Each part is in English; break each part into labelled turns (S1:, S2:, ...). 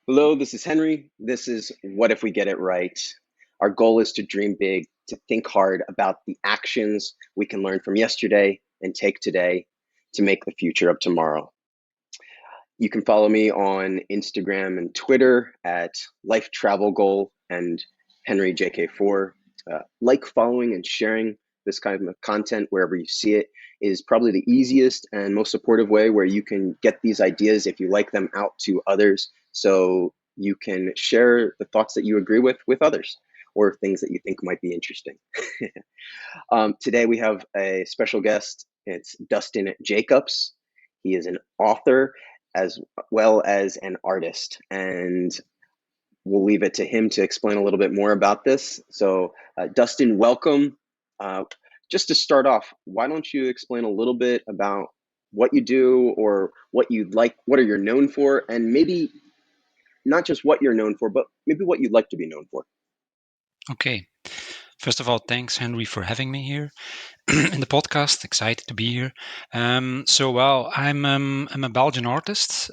S1: Hello, this is Henry. This is What If We Get It Right? Our goal is to dream big, to think hard about the actions we can learn from yesterday and take today to make the future of tomorrow. You can follow me on Instagram and Twitter at Life Travel Goal and HenryJK4. Like, following, and sharing this kind of content wherever you see it is probably the easiest and most supportive way where you can get these ideas, if you like them, out to others so you can share the thoughts that you agree with others or things that you think might be interesting. Today we have a special guest. It's Dustin Jacobus. He is an author as well as an artist, and we'll leave it to him to explain a little bit more about this. So, Dustin, welcome. Uh, just to start off, why don't you explain a little bit about what you do or what you'd like, what are you known for, and maybe not just what you're known for, but maybe what you'd like to be known for.
S2: Okay. First of all, thanks, Henry, for having me here in the podcast. Excited to be here. I'm a Belgian artist.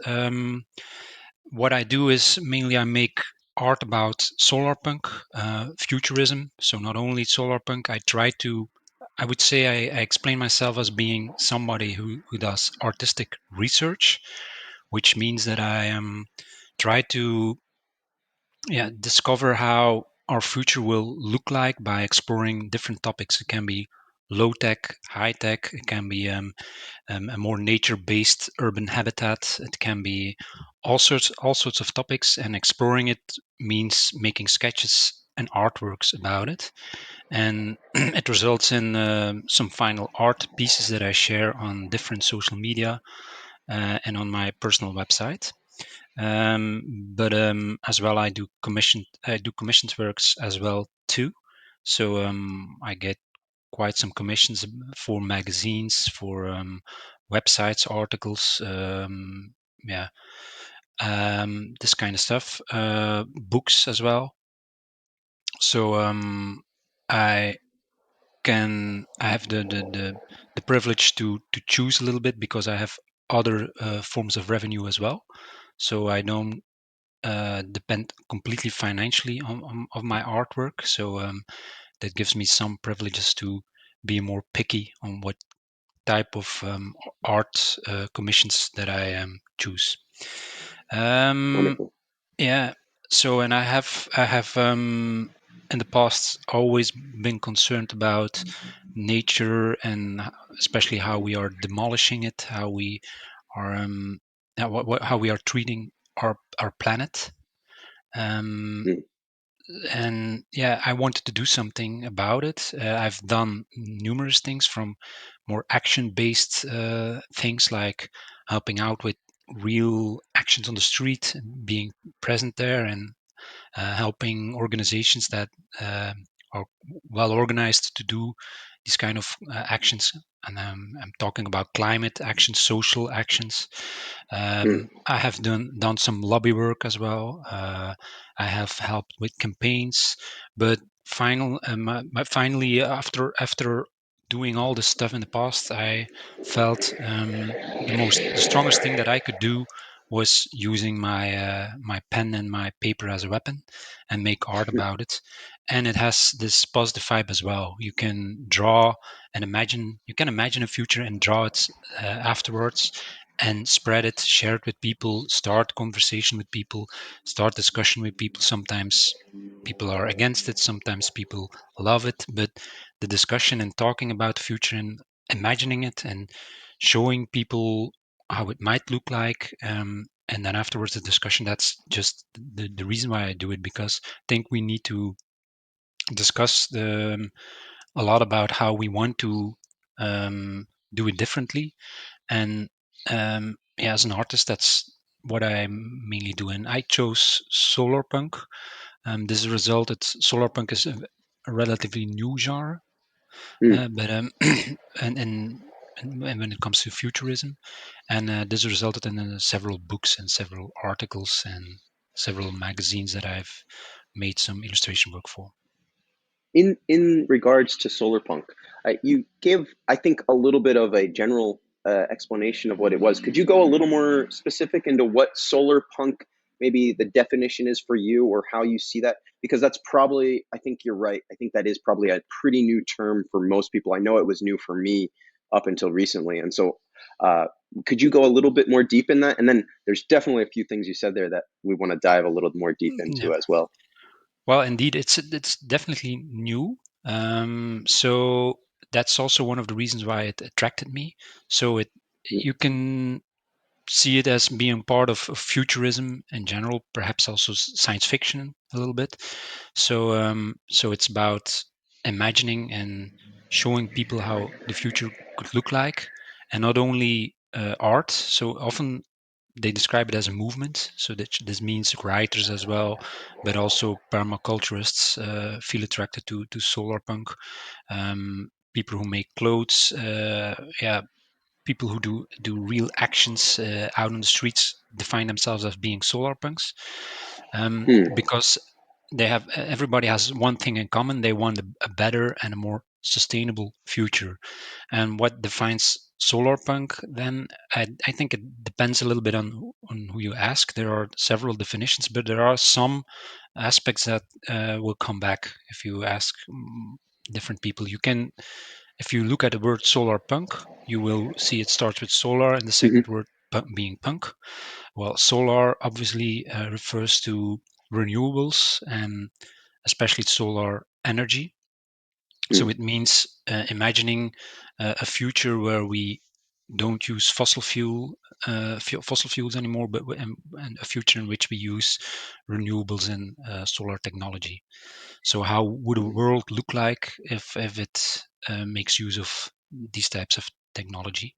S2: What I do is mainly I make art about SolarPunk, futurism. So not only SolarPunk, I would say I explain myself as being somebody who does artistic research, which means that I try to discover how our future will look like by exploring different topics. It can be low tech, high tech. It can be a more nature-based urban habitat. It can be all sorts of topics, and exploring it means making sketches and artworks about it. And it results in some final art pieces that I share on different social media and on my personal website. But as well, I do commissioned works as well too. So I get quite some commissions for magazines, for websites, articles, yeah, this kind of stuff, books as well. So I I have the privilege to choose a little bit because I have other forms of revenue as well. So I don't depend completely financially on my artwork. So that gives me some privileges to be more picky on what type of art commissions that I choose. Um,
S1: Wonderful.
S2: yeah. So, and I have in the past always been concerned about nature and especially how we are demolishing it, how we are how we are treating our planet. Um,
S1: Mm.
S2: and yeah, I wanted to do something about it. I've done numerous things, from more action-based things like helping out with real actions on the street, and being present there, and helping organizations that are well organized to do these kind of actions. And I'm talking about climate actions, social actions.
S1: Mm.
S2: I have done some lobby work as well. I have helped with campaigns, but finally, after doing all this stuff in the past, I felt the strongest thing that I could do was using my pen and my paper as a weapon and make art about it. And it has this positive vibe as well. You can draw and imagine. You can imagine a future and draw it afterwards, and spread it, share it with people, start conversation with people, start discussion with people. Sometimes people are against it, sometimes people love it, but the discussion and talking about the future and imagining it and showing people how it might look like, and then afterwards the discussion, that's just the reason why I do it, because I think we need to discuss a lot about how we want to do it differently. And yeah, as an artist, that's what I mainly do. And I chose SolarPunk. This resulted, SolarPunk is a relatively new genre,
S1: Mm.
S2: but and when it comes to futurism, and this resulted in several books and several articles and several magazines that I've made some illustration work for.
S1: In regards to SolarPunk, you gave, I think, a little bit of a general explanation of what it was. Could you go a little more specific into what SolarPunk maybe the definition is for you or how you see that? Because that's probably, I think you're right. I think that is probably a pretty new term for most people. I know it was new for me up until recently. And so, uh, could you go a little bit more deep in that? And then there's definitely a few things you said there that we want to dive a little more deep
S2: Yeah.
S1: into as well.
S2: Well, indeed, it's definitely new. So that's also one of the reasons why it attracted me. So it you can see it as being part of futurism in general, perhaps also science fiction a little bit. So it's about imagining and showing people how the future could look like, and not only art. So often they describe it as a movement. So that this means writers as well, but also permaculturists feel attracted to solar punk. People who make clothes, yeah, people who do real actions out on the streets define themselves as being solar punks,
S1: Hmm.
S2: because they have everybody has one thing in common: they want a better and a more sustainable future. And what defines solar punk then, I think it depends a little bit on who you ask. There are several definitions, but there are some aspects that will come back if you ask different people. You can, if you look at the word solar punk, you will see it starts with solar and the
S1: Hmm.
S2: second word being punk. Well, solar obviously refers to renewables and especially solar energy. So
S1: Hmm.
S2: it means imagining a future where we don't use fossil fuels anymore, but and a future in which we use renewables and solar technology. So how would a world look like if it makes use of these types of technology?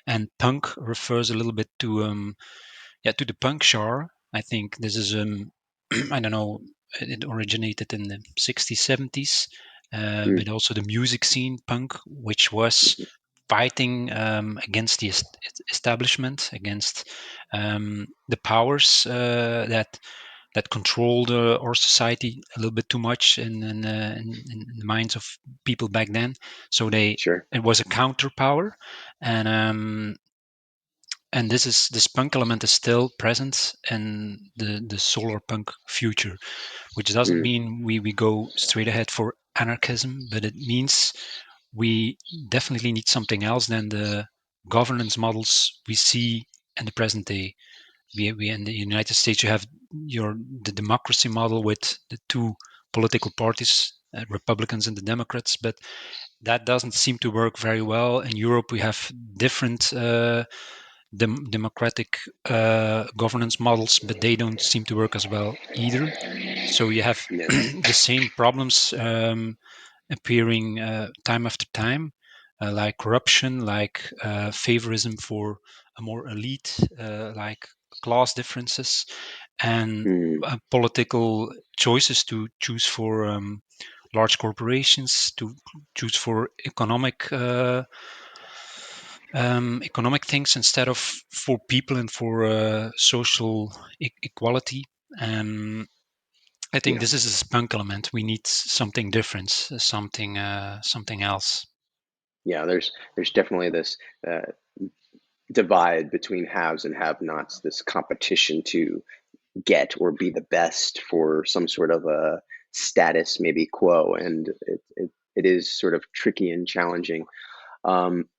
S2: And punk refers a little bit to yeah, to the punk genre. I think this is I don't know, it originated in the 60s, 70s,
S1: Hmm.
S2: but also the music scene punk, which was fighting against the establishment, against the powers that controlled our society a little bit too much in the minds of people back then. So they
S1: Sure.
S2: it was a counter power, and this punk element is still present in the solar punk future, which doesn't
S1: Hmm.
S2: mean we go straight ahead for anarchism, but it means we definitely need something else than the governance models we see in the present day. We in the United States, you have the democracy model with the two political parties, Republicans and the Democrats, but that doesn't seem to work very well. In Europe, we have different democratic governance models, but they don't seem to work as well either. So you have
S1: Yeah.
S2: the same problems appearing time after time, like corruption, like favorism for a more elite, like class differences, and
S1: Hmm.
S2: political choices to choose for large corporations, to choose for economic things instead of for people and for social equality. Um, I think
S1: Yeah.
S2: this is a spunk element. We need something different, something else.
S1: Yeah. There's definitely this uh, divide between haves and have-nots. This competition to get or be the best for some sort of a status, maybe quo, and it is sort of tricky and challenging. Um,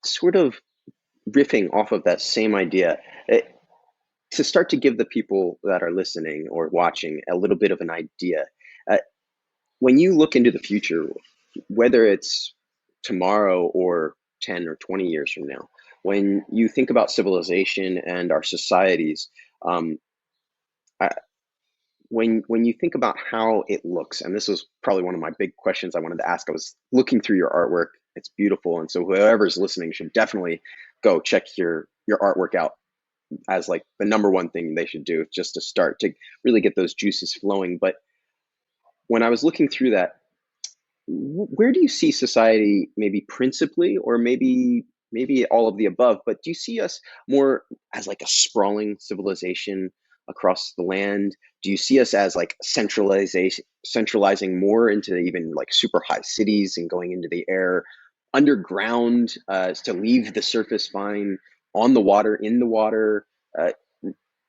S1: Sort of riffing off of that same idea, to start to give the people that are listening or watching a little bit of an idea. Uh, when you look into the future, whether it's tomorrow or 10 or 20 years from now, when you think about civilization and our societies, um, I, when you think about how it looks, and this was probably one of my big questions I wanted to ask. I was looking through your artwork. It's beautiful, and so whoever's listening should definitely go check your artwork out as like the number one thing they should do just to start to really get those juices flowing. But when I was looking through that, where do you see society, maybe principally, or maybe all of the above, but do you see us more as like a sprawling civilization across the land? Do you see us as like centralizing more into even like super high cities and going into the air, underground, to leave the surface fine, on the water, in the water? uh,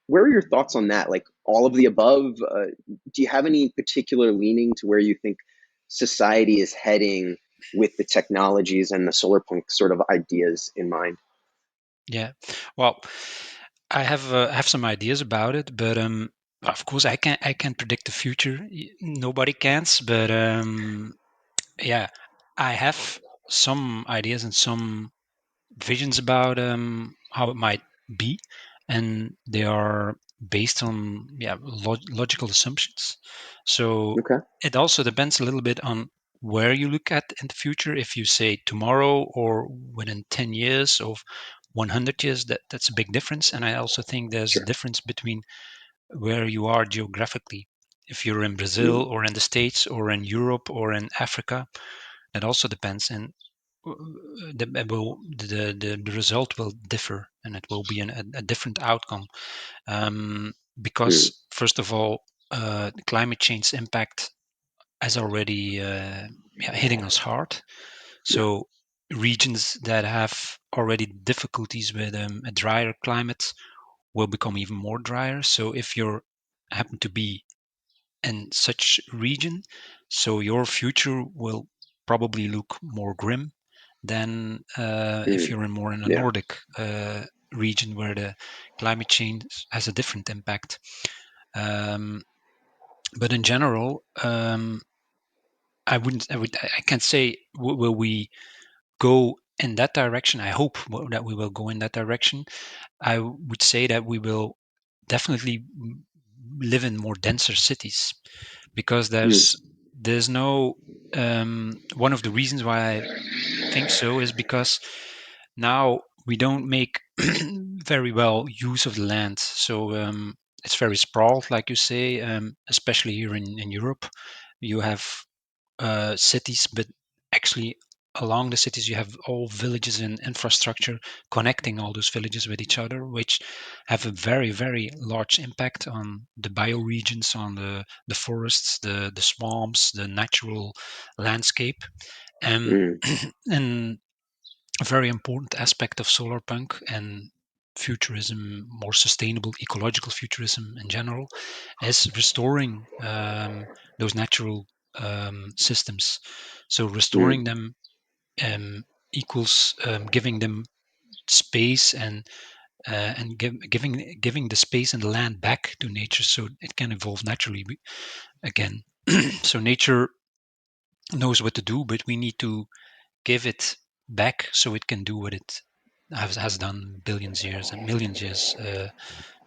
S1: where are your thoughts on that? Like all of the above? Do you have any particular leaning to where you think society is heading with the technologies and the solar punk sort of ideas in mind?
S2: Yeah. Well, I have some ideas about it, but of course I can't predict the future. Nobody can. But yeah, I have some ideas and some visions about how it might be, and they are based on logical assumptions. So
S1: Okay.
S2: it also depends a little bit on where you look at in the future. If you say tomorrow or within 10 years or 100 years, that's a big difference. And I also think there's a
S1: Sure.
S2: difference between where you are geographically. If you're in Brazil
S1: Mm,
S2: or in the States or in Europe or in Africa, that also depends. And the result will differ, and it will be a different outcome.
S1: mm,
S2: Because first of all, climate change impact is already hitting us hard.
S1: yeah.
S2: So regions that have already difficulties with a drier climate will become even more drier. So if you happen to be in such region, so your future will probably look more grim than if
S1: Mm,
S2: you're more in a
S1: yeah.
S2: Nordic region where the climate change has a different impact. Um, but in general, I can't say will we go in that direction. I hope that we will go in that direction. I would say that we will definitely live in more denser cities because
S1: Mm,
S2: there's no one of the reasons why I think so is because now we don't make very well use of the land. So it's very sprawled, like you say, especially here in Europe. You have cities, but actually along the cities you have all villages and infrastructure connecting all those villages with each other, which have a very, very large impact on the bioregions, on the forests, the swamps, the natural landscape. Um,
S1: mm,
S2: and a very important aspect of solar punk and futurism, more sustainable ecological futurism in general, is restoring those natural systems. So
S1: mm,
S2: restoring them equals giving them space and giving the space and the land back to nature so it can evolve naturally again. So nature knows what to do, but we need to give it back so it can do what it has done billions years and millions years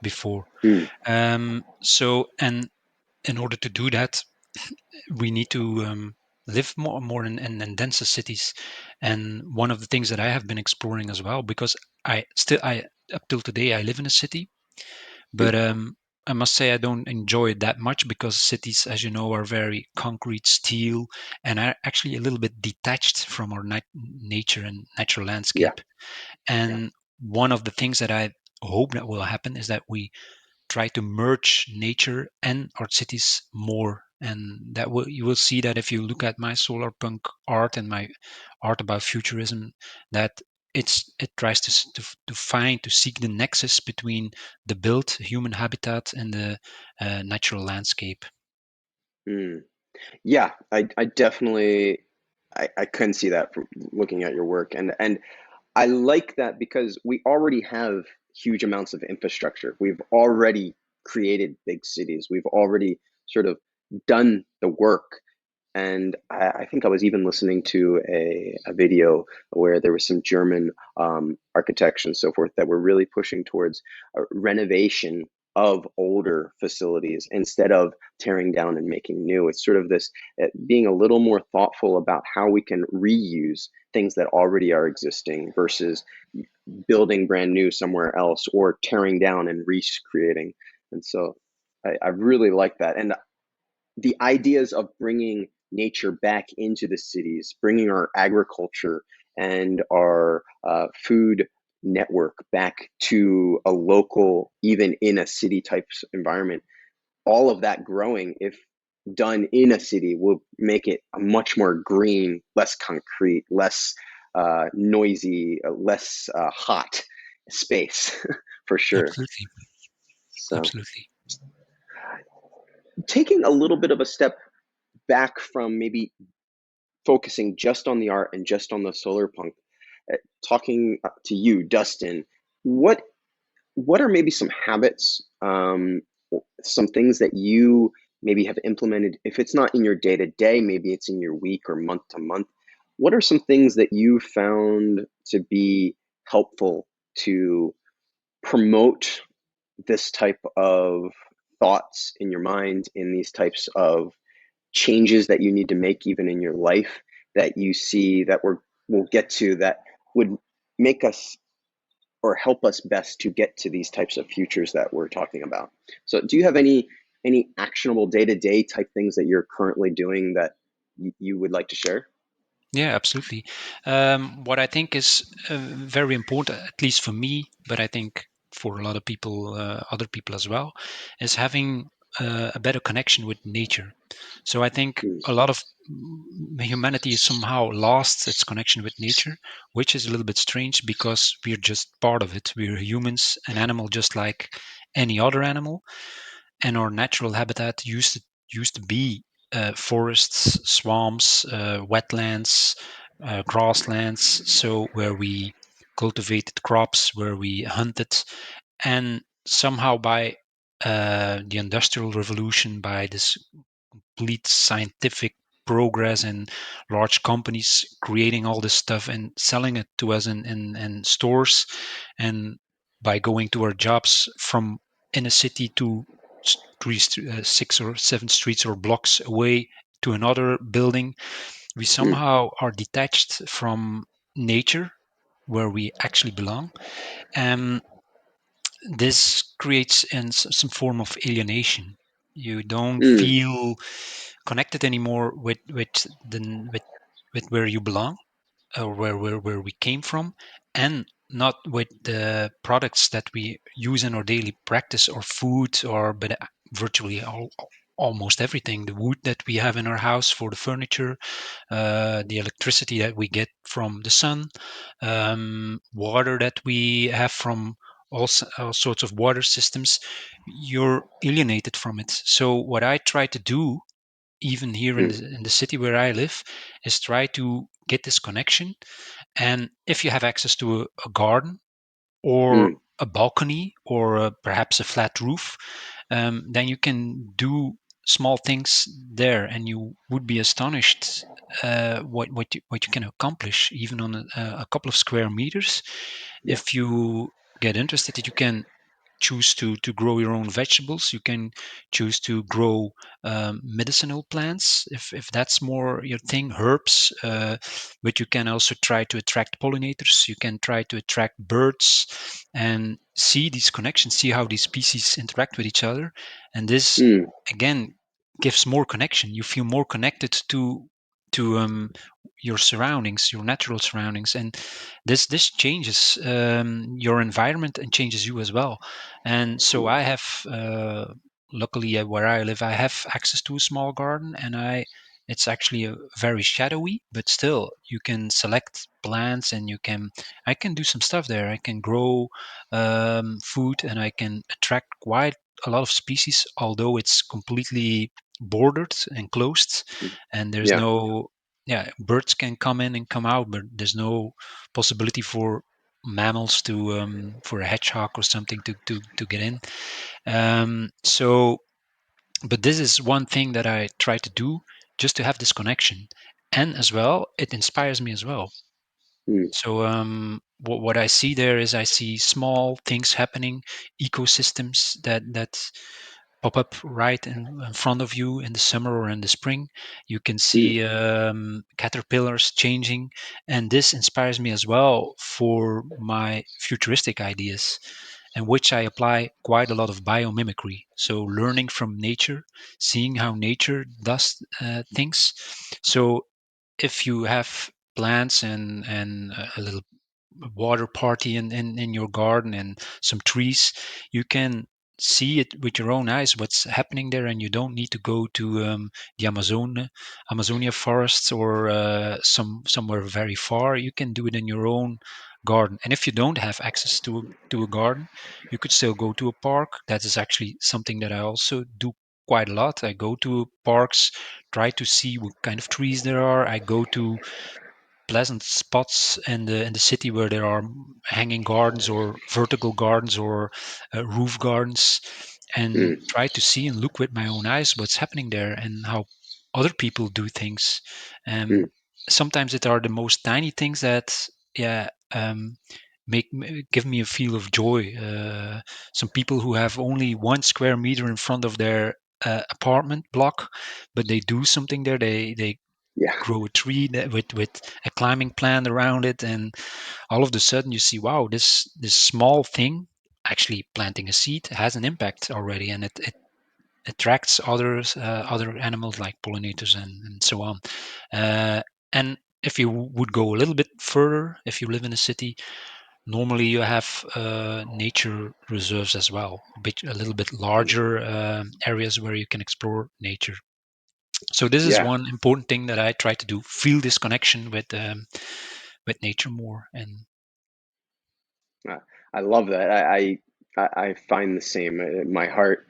S2: before.
S1: mm,
S2: So, and in order to do that, we need to live more in denser cities. And one of the things that I have been exploring as well, because I up till today I live in a city,
S1: mm,
S2: but I must say I don't enjoy it that much because cities, as you know, are very concrete, steel, and are actually a little bit detached from our nature and natural
S1: yeah.
S2: landscape. And one of the things that I hope that will happen is that we try to merge nature and our cities more. And that will you will see that if you look at my solar punk art and my art about futurism, that it tries to find to seek the nexus between the built human habitat and the natural landscape.
S1: Mm. Yeah, I definitely I couldn't see that from looking at your work, and I like that because we already have huge amounts of infrastructure. We've already created big cities. We've already sort of done the work. And I think I was even listening to a video where there was some German architects and so forth that were really pushing towards a renovation of older facilities instead of tearing down and making new. It's sort of this being a little more thoughtful about how we can reuse things that already are existing versus building brand new somewhere else or tearing down and recreating. And so I really like that. And the ideas of bringing nature back into the cities, bringing our agriculture and our food network back to a local, even in a city type environment, all of that growing, if done in a city, will make it a much more green, less concrete, less noisy, less hot space for sure.
S2: Absolutely.
S1: So
S2: absolutely.
S1: taking a little bit of a step back from maybe focusing just on the art and just on the solar punk, talking to you, Dustin, what what are maybe some habits, some things that you maybe have implemented? If it's not in your day to day, maybe it's in your week or month to month. What are some things that you found to be helpful to promote this type of thoughts in your mind, in these types of changes that you need to make even in your life, that you see that we'll get to, that would make us or help us best to get to these types of futures that we're talking about? So do you have any actionable day-to-day type things that you're currently doing that you would like to share?
S2: Yeah, absolutely. What I think is very important, at least for me, but I think for a lot of people, other people as well, is having a better connection with nature. So I think
S1: Mm,
S2: a lot of humanity has somehow lost its connection with nature, which is a little bit strange because we're just part of it. We're humans, an animal just like any other animal, and our natural habitat used to be forests, swamps, wetlands, grasslands. So where we cultivated crops, where we hunted, and somehow by the industrial revolution, by this complete scientific progress and large companies creating all this stuff and selling it to us in stores, and by going to our jobs from in a city to six or seven streets or blocks away to another building, we
S1: mm,
S2: somehow are detached from nature where we actually belong. And this creates some form of alienation. You don't
S1: mm,
S2: feel connected anymore with where you belong, or where we came from, and not with the products that we use in our daily practice or food, or but virtually almost everything, the wood that we have in our house for the furniture, the electricity that we get from the sun, water that we have from all sorts of water systems. You're alienated from it. So what I try to do, even here in
S1: mm,
S2: the city where I live, is try to get this connection. And if you have access to a garden or
S1: mm,
S2: a balcony or perhaps a flat roof, then you can do small things there, and you would be astonished what you can accomplish even on a couple of square meters.
S1: yeah.
S2: If you get interested, you can choose to grow your own vegetables. You can choose to grow medicinal plants if that's more your thing, herbs. But you can also try to attract pollinators. You can try to attract birds and see these connections, see how these species interact with each other. And this
S1: Mm,
S2: again gives more connection. You feel more connected to your surroundings, your natural surroundings, and this changes your environment and changes you as well. And so
S1: mm,
S2: I have, luckily where I live, I have access to a small garden, and it's actually a very shadowy, but still you can select plants, and I can do some stuff there. I can grow food, and I can attract quite a lot of species, although it's completely bordered and closed,
S1: mm,
S2: and there's
S1: yeah.
S2: no, yeah, birds can come in and come out, but there's no possibility for mammals to for a hedgehog or something to get in. So but this is one thing that I try to do, just to have this connection, and as well it inspires me as well.
S1: Mm,
S2: So what I see there is I see small things happening, ecosystems that pop up right in front of you in the summer or in the spring. You can
S1: mm,
S2: see caterpillars changing, and this inspires me as well for my futuristic ideas, and which I apply quite a lot of biomimicry. So learning from nature, seeing how nature does things. So if you have plants and a little water party in your garden and some trees, you can see it with your own eyes what's happening there, and you don't need to go to the Amazonia forests or somewhere very far. You can do it in your own garden. And if you don't have access to a garden, you could still go to a park. That is actually something that I also do quite a lot. I go to parks, try to see what kind of trees there are. I go to pleasant spots in the city where there are hanging gardens or vertical gardens or roof gardens, and
S1: Mm,
S2: try to see and look with my own eyes what's happening there and how other people do things. Um,
S1: mm,
S2: Sometimes it are the most tiny things that, yeah, give me a feel of joy. Some people who have only 1 square meter in front of their apartment block, but they do something there. They
S1: yeah,
S2: grow a tree with a climbing plan around it, and all of a sudden you see, wow, this small thing actually planting a seed has an impact already, and it attracts other animals like pollinators and so on. And if you would go a little bit further, if you live in a city, normally you have nature reserves as well, a little bit larger areas where you can explore nature. So this is
S1: yeah.
S2: one important thing that I try to do: feel this connection with nature more. And
S1: Uh, I love that. I find the same. My heart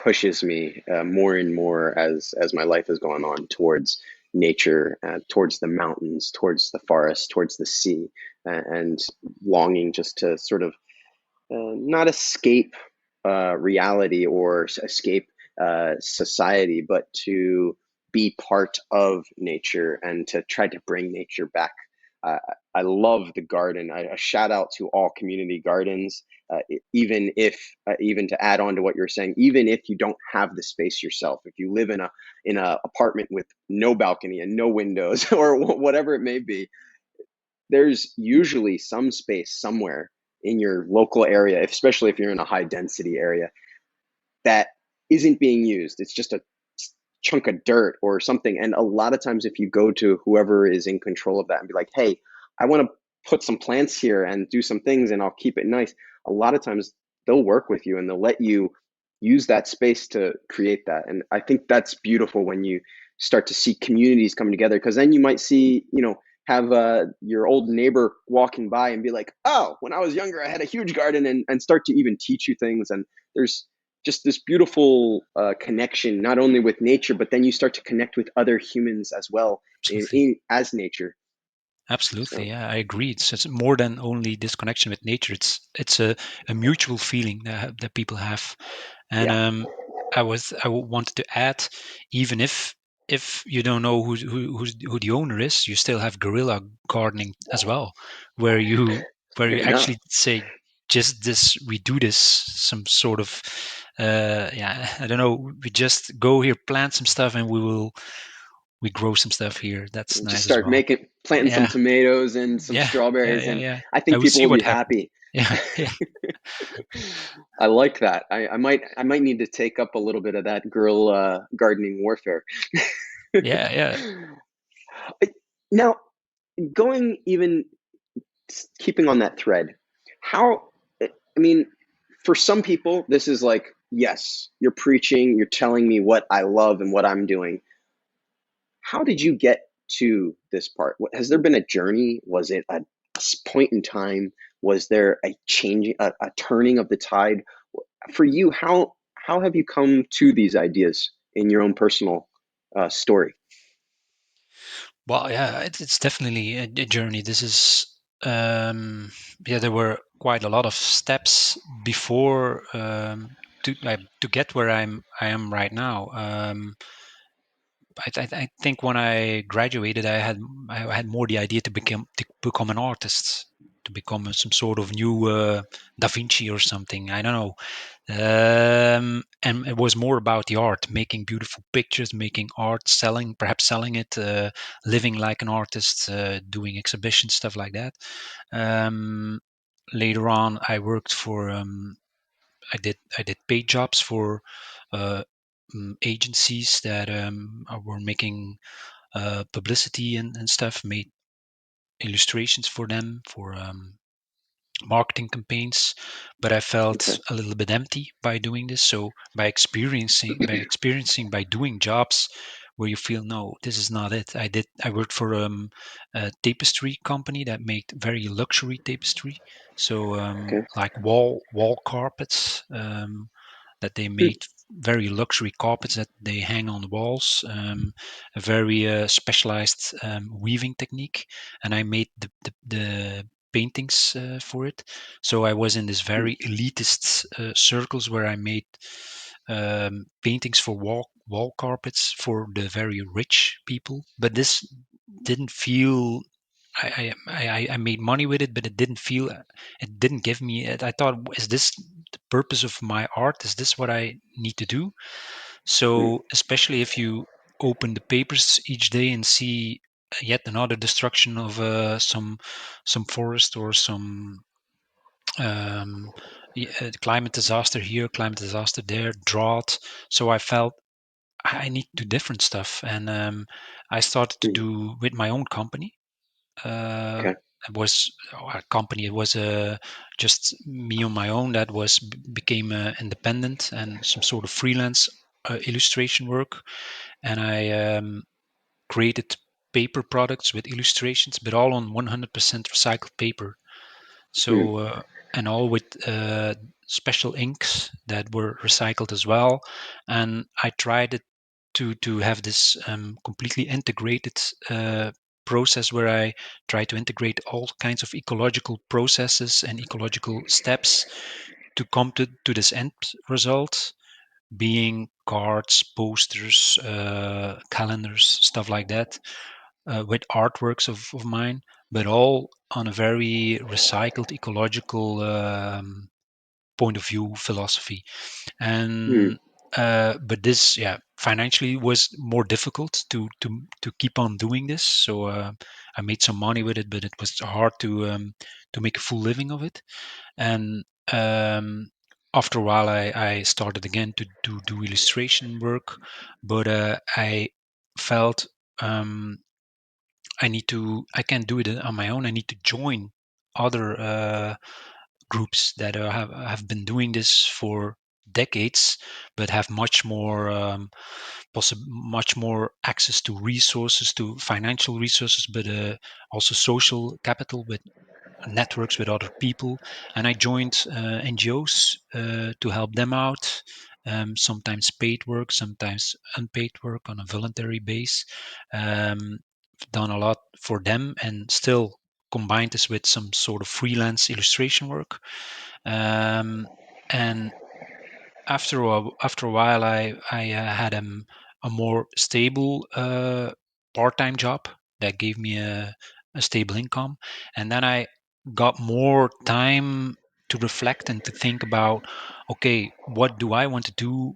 S1: pushes me more and more as my life has gone on towards nature, towards the mountains, towards the forest, towards the sea, and longing just to sort of not escape reality or escape society, but to be part of nature and to try to bring nature back. Uh, I love the garden. A shout out to all community gardens. Even if, even to add on to what you're saying, even if you don't have the space yourself, if you live in a apartment with no balcony and no windows or whatever it may be, there's usually some space somewhere in your local area, especially if you're in a high density area, that isn't being used. It's just a chunk of dirt or something. And a lot of times, if you go to whoever is in control of that and be like, hey, I want to put some plants here and do some things and I'll keep it nice, a lot of times they'll work with you and they'll let you use that space to create that. And I think that's beautiful when you start to see communities come together, because then you might see, have your old neighbor walking by and be like, oh, when I was younger, I had a huge garden, and start to even teach you things. And there's just this beautiful connection, not only with nature, but then you start to connect with other humans as well
S2: absolutely,
S1: as nature.
S2: absolutely,
S1: So
S2: yeah, I agree. It's more than only this connection with nature. It's a mutual feeling that people have. And
S1: yeah,
S2: I wanted to add, even if you don't know who the owner is, you still have guerrilla gardening as well, where you
S1: there you go.
S2: actually say, just this, we do this, some sort of yeah, I don't know, we just go here, plant some stuff, and we grow some stuff here. That's
S1: Just
S2: nice as
S1: start
S2: well.
S1: planting some
S2: Yeah,
S1: tomatoes and some
S2: yeah, yeah,
S1: strawberries,
S2: yeah,
S1: and
S2: yeah.
S1: I
S2: I
S1: think
S2: will
S1: people
S2: see
S1: will
S2: what
S1: be
S2: happens.
S1: happy.
S2: Yeah, yeah,
S1: I like that. I might need to take up a little bit of that guerrilla gardening warfare.
S2: yeah, yeah.
S1: Now, going even keeping on that thread, how, I mean, for some people, this is like, yes, you're preaching, you're telling me what I love and what I'm doing. How did you get to this part? Has there been a journey? Was it a point in time? Was there a changing, a turning of the tide? For you, how have you come to these ideas in your own personal story?
S2: Well, yeah, it's definitely a journey. This is, yeah, there were quite a lot of steps before to get where I am right now. I think when I graduated, I had more the idea to become an artist, to become some sort of new Da Vinci or something. I don't know. And it was more about the art, making beautiful pictures, making art, perhaps selling it, living like an artist, doing exhibitions, stuff like that. Um, Later on, I worked for I did paid jobs for uh, agencies that were making publicity and stuff, made illustrations for them, for marketing campaigns, but I felt
S1: Okay.
S2: a little bit empty by doing this. So by doing jobs where you feel, no, this is not it. I worked for a tapestry company that made very luxury tapestry, so
S1: Okay.
S2: like wall carpets, that they
S1: Hmm.
S2: made very luxury carpets that they hang on the walls, a very specialized weaving technique, and I made the paintings for it. So I was in this
S1: Hmm.
S2: very elitist circles where I made paintings for wall carpets for the very rich people. But this didn't feel. I made money with it, but it didn't feel. It didn't give me. I thought, is this the purpose of my art? Is this what I need to do?
S1: Hmm.
S2: So especially if you open the papers each day and see yet another destruction of some forest or some climate disaster here, climate disaster there, drought. So I felt I need to do different stuff, and I started to
S1: Hmm.
S2: do with my own company. Uh,
S1: Okay.
S2: it was a company. It was just me on my own. That was became independent and some sort of freelance illustration work, and I created paper products with illustrations, but all on 100% recycled paper.
S1: Hmm.
S2: So and all with special inks that were recycled as well. And I tried it to have this completely integrated process where I try to integrate all kinds of ecological processes and ecological steps to come to this end result, being cards, posters, calendars, stuff like that, with artworks of mine, but all on a very recycled, ecological point of view philosophy.
S1: Hmm.
S2: And but this, yeah, financially was more difficult to keep on doing this. So I made some money with it, but it was hard to make a full living of it. And after a while, I started again to do illustration work, but I felt I can't do it on my own. I need to join other groups that have been doing this for decades, but have much more access to resources, to financial resources, but also social capital with networks with other people. And I joined NGOs to help them out. Sometimes paid work, sometimes unpaid work on a voluntary base. Done a lot for them, and still combined this with some sort of freelance illustration work. Um, and after a while, I had a more stable part-time job that gave me a stable income, and then I got more time to reflect and to think about, okay, what do I want to do,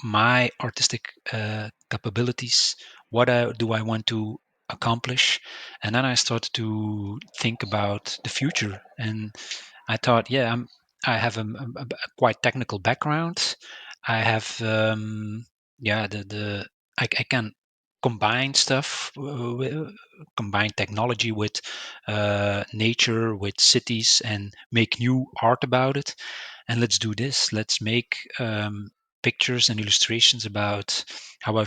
S2: my artistic capabilities, what do I want to accomplish. And then I started to think about the future, and I thought, yeah, I have a quite technical background. I have, yeah, I can combine stuff, combine technology with nature, with cities, and make new art about it. And let's do this. Let's make pictures and illustrations about how our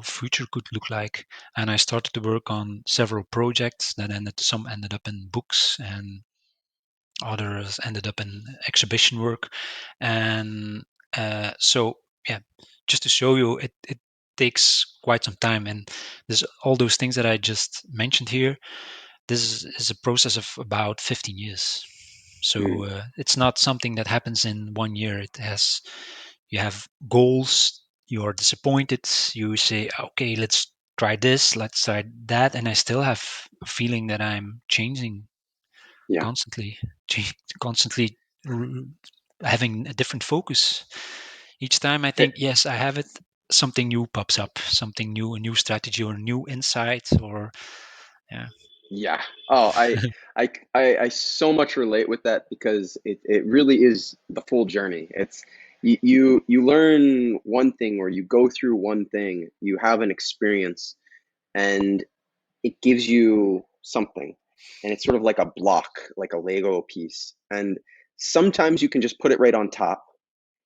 S2: future could look like. And I started to work on several projects that some ended up in books, and others ended up in exhibition work. And so, yeah, just to show you, it takes quite some time. And there's all those things that I just mentioned here. This is a process of about 15 years.
S1: Hmm.
S2: So it's not something that happens in 1 year. You have goals, you are disappointed, you say, okay, let's try this, let's try that. And I still have a feeling that I'm changing
S1: Yeah.
S2: constantly, constantly r- having a different focus. Each time I
S1: Eh,
S2: think, yes, I have it, something new pops up, something new, a new strategy or a new insight, or yeah.
S1: yeah. Oh, I so much relate with that because it really is the full journey. It's you learn one thing or you go through one thing, you have an experience, and it gives you something. and it's sort of like a block, like a Lego piece. And sometimes you can just put it right on top,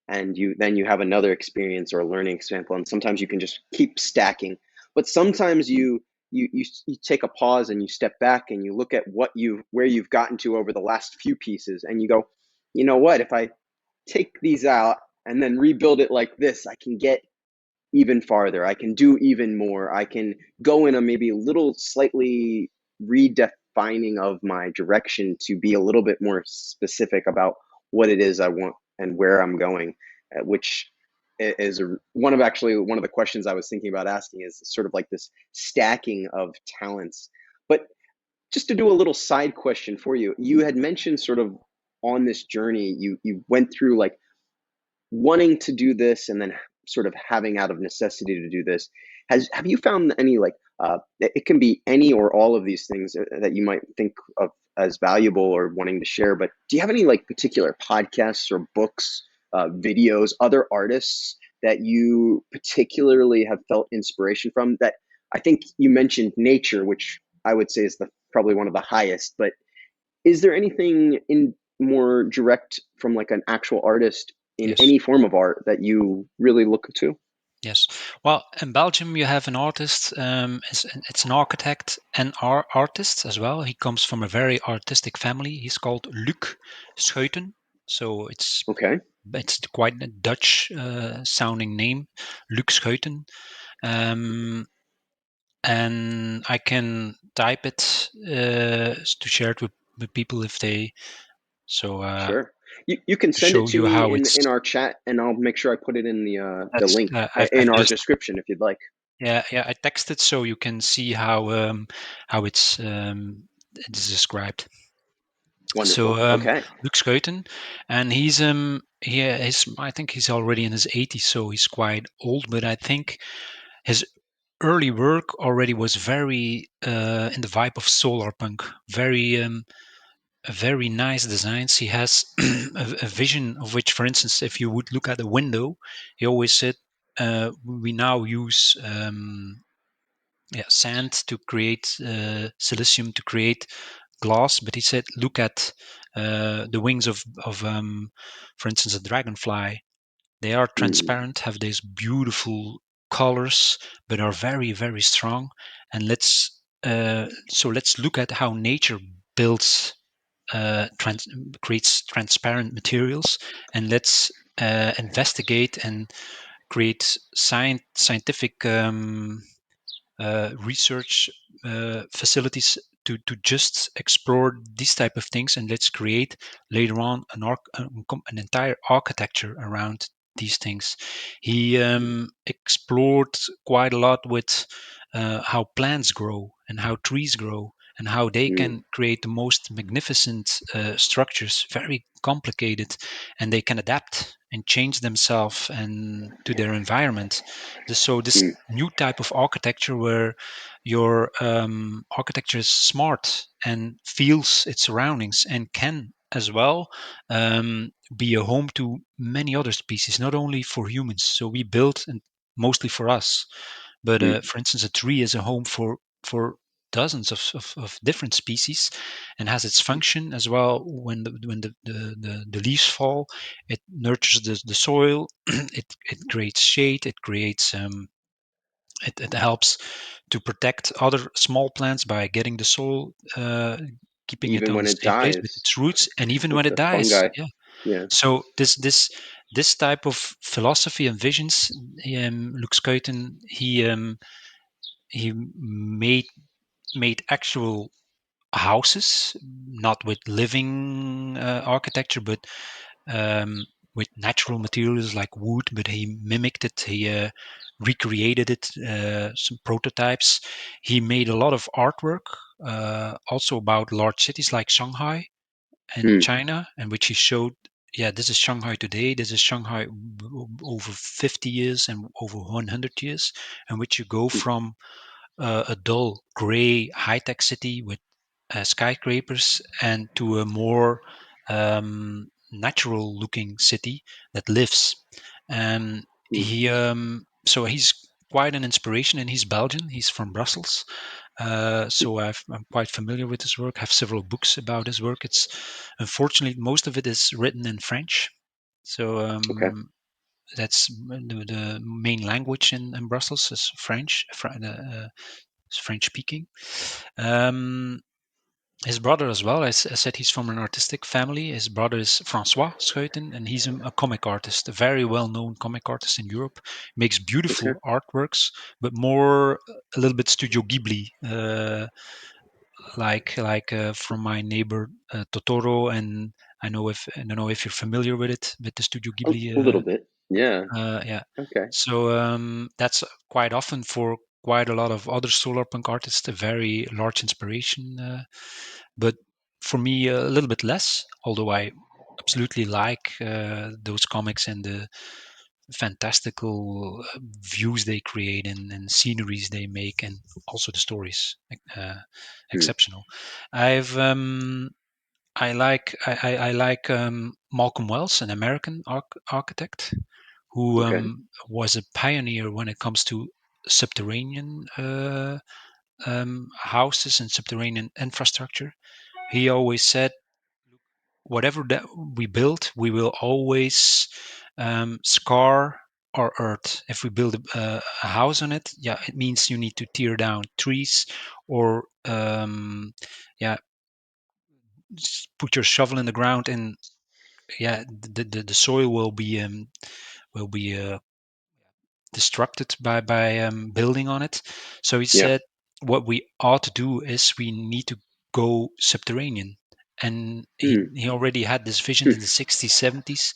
S1: and you have another experience or a learning example, and sometimes you can just keep stacking. But sometimes you take a pause and you step back and you look at where you've gotten to over the last few pieces, and you go, you know what, if I take these out and then rebuild it like this, I can get even farther. I can do even more. I can go in a maybe a little slightly redefining of my direction to be a little bit more specific about what it is I want and where I'm going, which is one of the questions I was thinking about asking, is sort of like this stacking of talents. But just to do a little side question for you, you had mentioned sort of on this journey, you went through like wanting to do this and then sort of having out of necessity to do this. Have you found any like it can be any or all of these things that you might think of as valuable or wanting to share, but do you have any like particular podcasts or books, videos, other artists that you particularly have felt inspiration from? That I think you mentioned nature, which I would say is the probably one of the highest, but is there anything in more direct from like an actual artist in
S2: Yes.
S1: any form of art that you really look to?
S2: Yes. Well, in Belgium, you have an artist. It's an architect and artist as well. He comes from a very artistic family. He's called Luc Scheuten. So
S1: Okay,
S2: it's quite a Dutch sounding name, Luc Scheuten. Um, and I can type it to share it with people if they. So
S1: sure. You can
S2: to
S1: send it
S2: show
S1: to
S2: you
S1: me
S2: how it's.
S1: in our chat, and I'll make sure I put it in the
S2: That's
S1: link
S2: I've
S1: in our
S2: just
S1: description if you'd like.
S2: yeah, I texted so you can see how it's described. So
S1: Wonderful. Okay.
S2: Luc Scheuten, and he's I think he's already in his 80s, so he's quite old. But I think his early work already was very in the vibe of SolarPunk, very nice designs. He has a vision of which, for instance, if you would look at a window, he always said, we now use sand to create silicium to create glass. But he said, look at the wings of for instance, a dragonfly. They are
S1: Mm,
S2: transparent, have these beautiful colors, but are very, very strong. And let's look at how nature builds creates transparent materials, and let's investigate and create scientific research facilities to just explore these type of things, and let's create later on an entire architecture around these things. He explored quite a lot with how plants grow and how trees grow and how they
S1: mm,
S2: can create the most magnificent structures, very complicated, and they can adapt and change themselves and to their environment. So
S1: mm,
S2: this new type of architecture where your architecture is smart and feels its surroundings and can as well be a home to many other species, not only for humans. So we build and mostly for us, but
S1: mm.
S2: for instance, a tree is a home for dozens of different species and has its function as well. When the leaves fall, it nurtures the soil. It creates shade. It helps to protect other small plants by getting the soil, keeping it
S1: Even
S2: on
S1: when
S2: the
S1: it
S2: same place with
S1: dies
S2: its roots, and even
S1: with
S2: when it
S1: the
S2: dies.
S1: fungi.
S2: Yeah.
S1: Yeah.
S2: So this type of philosophy and visions, Luc Schuiten, he made actual houses, not with living architecture, but um, with natural materials like wood. But he mimicked it. He recreated it. Some prototypes. He made a lot of artwork, also about large cities like Shanghai and
S1: Mm,
S2: China, and which he showed. Yeah, this is Shanghai today. This is Shanghai over 50 years and over 100 years, in which you go
S1: mm,
S2: from a dull gray high-tech city with skyscrapers and to a more natural looking city that lives. And
S1: mm,
S2: so he's quite an inspiration, and he's Belgian. He's from Brussels. I'm quite familiar with his work. I have several books about his work. It's unfortunately most of it is written in French. So
S1: Okay.
S2: that's the main language in Brussels is French, French speaking. His brother as well. I said he's from an artistic family. His brother is Francois Scheuten, and he's a comic artist, a very well-known comic artist in Europe. Makes
S1: Okay.
S2: beautiful artworks, but more a little bit Studio Ghibli, like from my neighbor Totoro. And I don't know if you're familiar with it, with the Studio Ghibli.
S1: A little bit. Yeah.
S2: Yeah.
S1: Okay.
S2: So that's quite often for quite a lot of other solarpunk artists a very large inspiration. But for me, a little bit less. Although I absolutely like those comics and the fantastical views they create and sceneries they make, and also the stories, uh,
S1: Hmm.
S2: exceptional. I've I like Malcolm Wells, an American architect who
S1: Okay.
S2: was a pioneer when it comes to subterranean houses and subterranean infrastructure. He always said, whatever that we build, we will always scar our earth. If we build a house on it, yeah, it means you need to tear down trees or yeah, put your shovel in the ground, and yeah, the soil will be destructed by building on it. So he
S1: Yeah.
S2: said, what we ought to do is we need to go subterranean. And
S1: Hmm.
S2: he already had this vision in the 60s, 70s,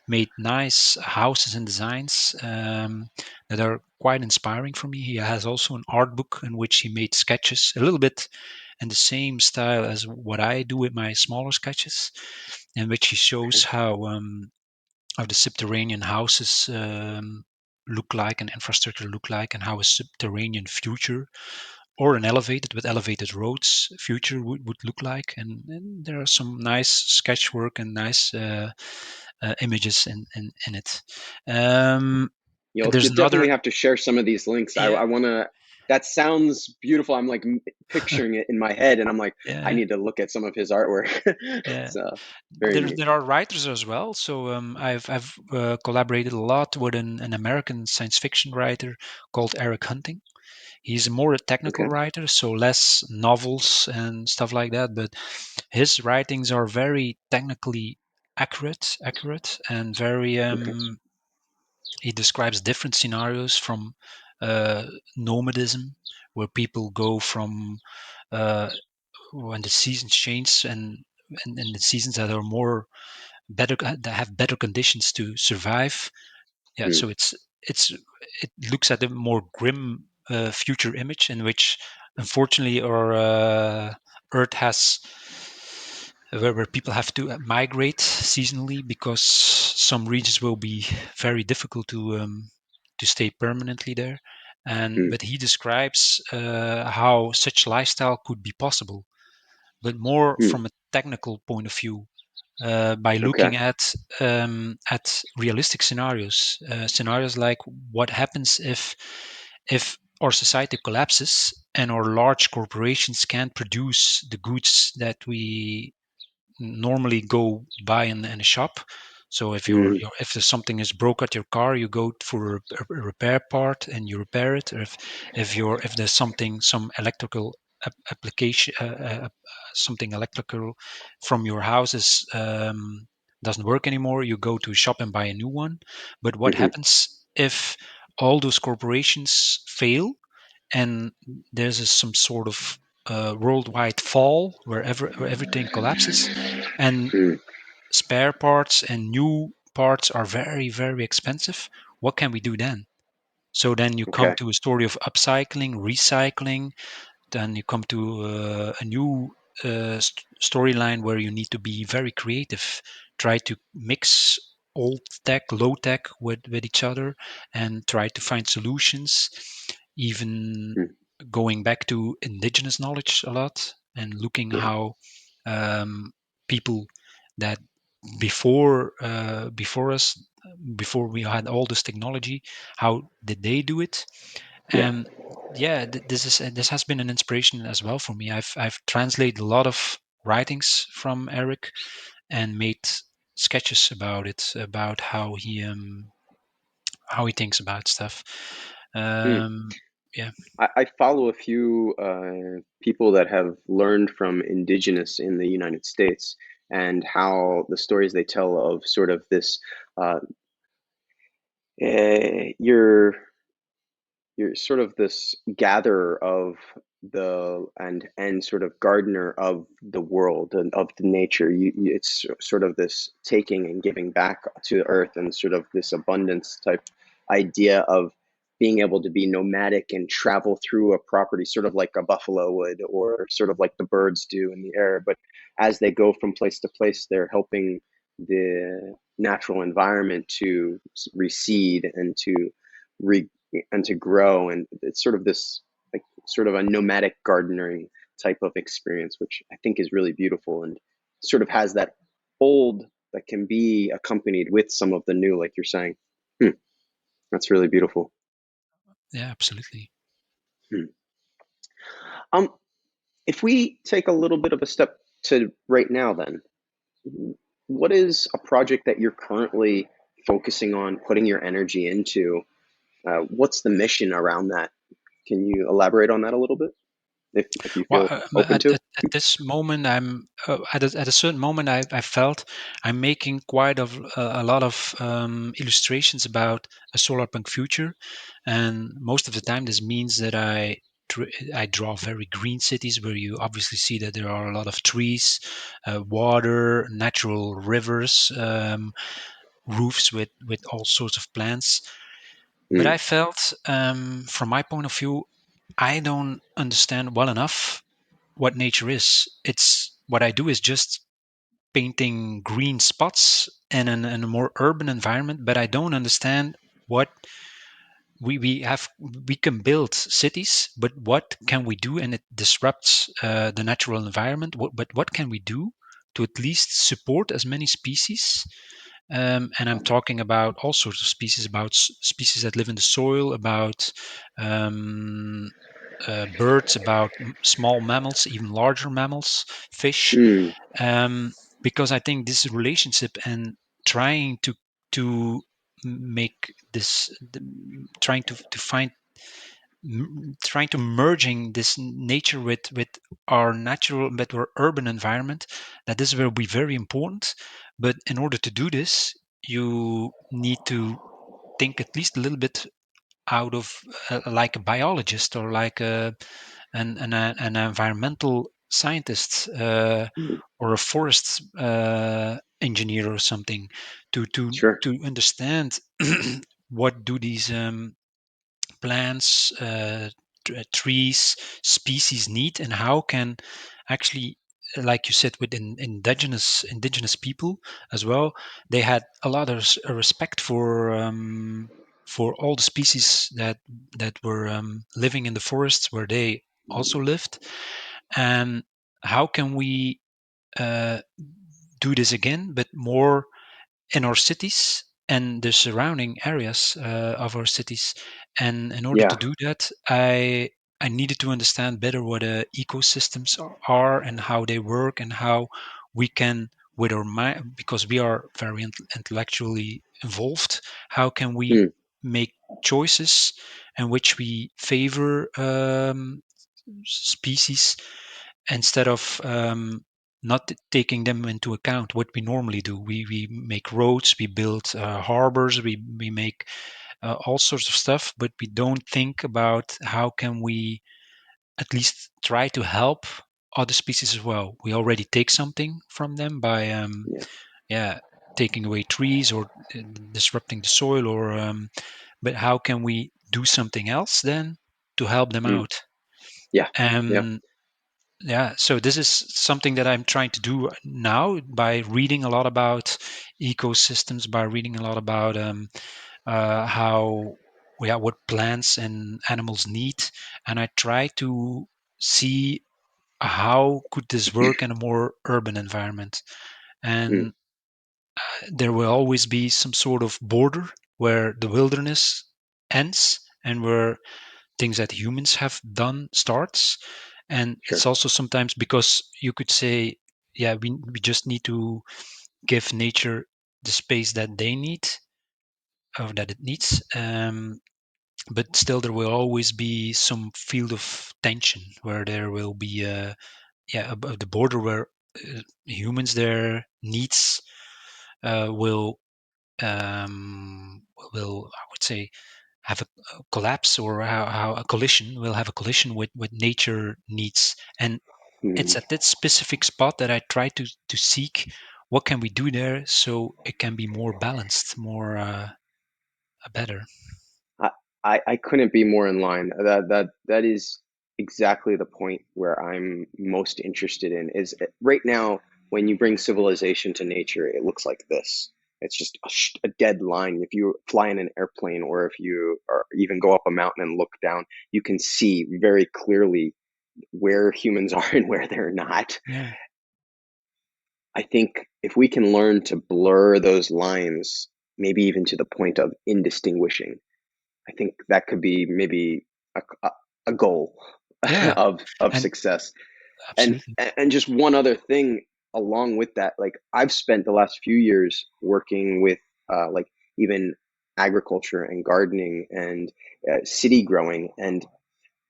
S2: made nice houses and designs that are quite inspiring for me. He has also an art book in which he made sketches, a little bit in the same style as what I do with my smaller sketches, in which he shows
S1: Okay.
S2: how the subterranean houses look like and infrastructure look like, and how a subterranean future or an elevated with elevated roads future would look like. And there are some nice sketch work and nice images in it. um,
S1: You'll
S2: there's
S1: definitely
S2: another.
S1: have to share some of these links.
S2: Yeah,
S1: I want to. That sounds beautiful. I'm like picturing it in my head, and I'm like, I
S2: yeah,
S1: need to look at some of his artwork.
S2: yeah.
S1: So very neat.
S2: There are writers as well. So I've collaborated a lot with an American science fiction writer called Eric Hunting. He's more a technical
S1: Okay.
S2: writer, so less novels and stuff like that. But his writings are very technically accurate, and very.
S1: Okay.
S2: He describes different scenarios from uh, nomadism, where people go from uh, when the seasons change, and the seasons that are more better, that have better conditions to survive. Yeah,
S1: Hmm.
S2: so it's it looks at a more grim future image in which unfortunately our earth has where people have to migrate seasonally, because some regions will be very difficult to stay permanently there. And
S1: Hmm.
S2: but he describes how such lifestyle could be possible, but more
S1: Hmm.
S2: from a technical point of view, by
S1: Okay.
S2: looking at realistic scenarios, scenarios like what happens if our society collapses and our large corporations can't produce the goods that we normally go buy in a shop. So
S1: Hmm.
S2: if there's something is broke at your car, you go for a repair part and you repair it. Or if there's some electrical application, something electrical from your house is doesn't work anymore, you go to a shop and buy a new one. But what
S1: Hmm.
S2: happens if all those corporations fail and there's some sort of worldwide fall where everything collapses, and
S1: Hmm.
S2: spare parts and new parts are very very expensive? What can we do then? So then you come
S1: Okay.
S2: to a story of upcycling, recycling. Then you come to a new storyline where you need to be very creative, try to mix old tech, low tech with each other, and try to find solutions, even
S1: Hmm.
S2: going back to indigenous knowledge a lot, and looking
S1: Yeah.
S2: how people that before us, before we had all this technology, how did they do it?
S1: Yeah.
S2: And yeah, this has been an inspiration as well for me. I've translated a lot of writings from Eric and made sketches about it, about how he thinks about stuff.
S1: Hmm.
S2: Um, yeah.
S1: I follow a few people that have learned from indigenous in the United States and how the stories they tell of sort of this uh, your you're sort of this gatherer of the and sort of gardener of the world and of the nature. It's sort of this taking and giving back to the earth and sort of this abundance type idea of being able to be nomadic and travel through a property, sort of like a buffalo would, or sort of like the birds do in the air. But as they go from place to place, they're helping the natural environment to recede and to re and to grow. And it's sort of this like sort of a nomadic gardening type of experience, which I think is really beautiful and sort of has that old that can be accompanied with some of the new, like you're saying. Hmm, that's really beautiful.
S2: Yeah, absolutely.
S1: Hmm. Um, if we take a little bit of a step to right now, then, what is a project that you're currently focusing on, putting your energy into? What's the mission around that? Can you elaborate on that a little bit, if you
S2: Well,
S1: feel open to?
S2: at this moment, I'm at a certain moment, I felt I'm making quite a lot of illustrations about a solar punk future, and most of the time, this means that I draw very green cities where you obviously see that there are a lot of trees, water, natural rivers, roofs with all sorts of plants. But
S1: Mm,
S2: I felt, from my point of view, I don't understand well enough what nature is. It's what I do is just painting green spots in a more urban environment, but I don't understand what we have. We can build cities, but what can we do? And it disrupts the natural environment. But what can we do to at least support as many species? And I'm talking about all sorts of species, about species that live in the soil, about um, birds, about small mammals, even larger mammals, fish,
S1: mm,
S2: um, because I think this relationship and trying to make this, trying to find, trying to merging this nature with our natural, with our urban environment, that this will be very important. But in order to do this, you need to think at least a little bit out of like a biologist or like an environmental scientist,
S1: mm.
S2: or a forest engineer or something,
S1: Sure.
S2: to understand what do these plants, trees, species need, and how can actually, like you said, with indigenous people as well, they had a lot of respect for all the species that were living in the forests where they also lived. And how can we uh, do this again, but more in our cities and the surrounding areas of our cities. And in order to
S1: Yeah.
S2: do that, I needed to understand better what ecosystems are and how they work, and how we can, with our mind, because we are very intellectually involved, how can we
S1: Mm,
S2: make choices in which we favor species, instead of not taking them into account. What we normally do, we make roads, we build harbors, we make all sorts of stuff, but we don't think about how can we at least try to help other species as well. We already take something from them by
S1: yeah.
S2: yeah, taking away trees or disrupting the soil, or but how can we do something else then to help them
S1: Mm,
S2: out?
S1: yeah. Yeah.
S2: And yeah, so this is something that I'm trying to do now by reading a lot about ecosystems, by reading a lot about how, yeah, what plants and animals need, and I try to see how could this work in a more urban environment.
S1: Mm,
S2: And there will always be some sort of border where the wilderness ends and where things that humans have done starts. And it's
S1: Sure.
S2: also sometimes because you could say, yeah, we just need to give nature the space that they need, or that it needs. But still, there will always be some field of tension where there will be the border where humans, their needs will I would say, have a collapse, or how a collision will have a collision with nature needs. And
S1: Hmm.
S2: it's at that specific spot that I try to seek what can we do there so it can be more balanced, more better.
S1: I, I couldn't be more in line. That is exactly the point where I'm most interested in. Is right now when you bring civilization to nature, it looks like this. It's just a dead line. If you fly in an airplane, or if you or even go up a mountain and look down, you can see very clearly where humans are and where they're not.
S2: Yeah,
S1: I think if we can learn to blur those lines, maybe even to the point of indistinguishing, I think that could be maybe a, a goal
S2: yeah,
S1: of
S2: and
S1: success. And
S2: absolutely.
S1: and just one other thing along with that, like I've spent the last few years working with like even agriculture and gardening and city growing, and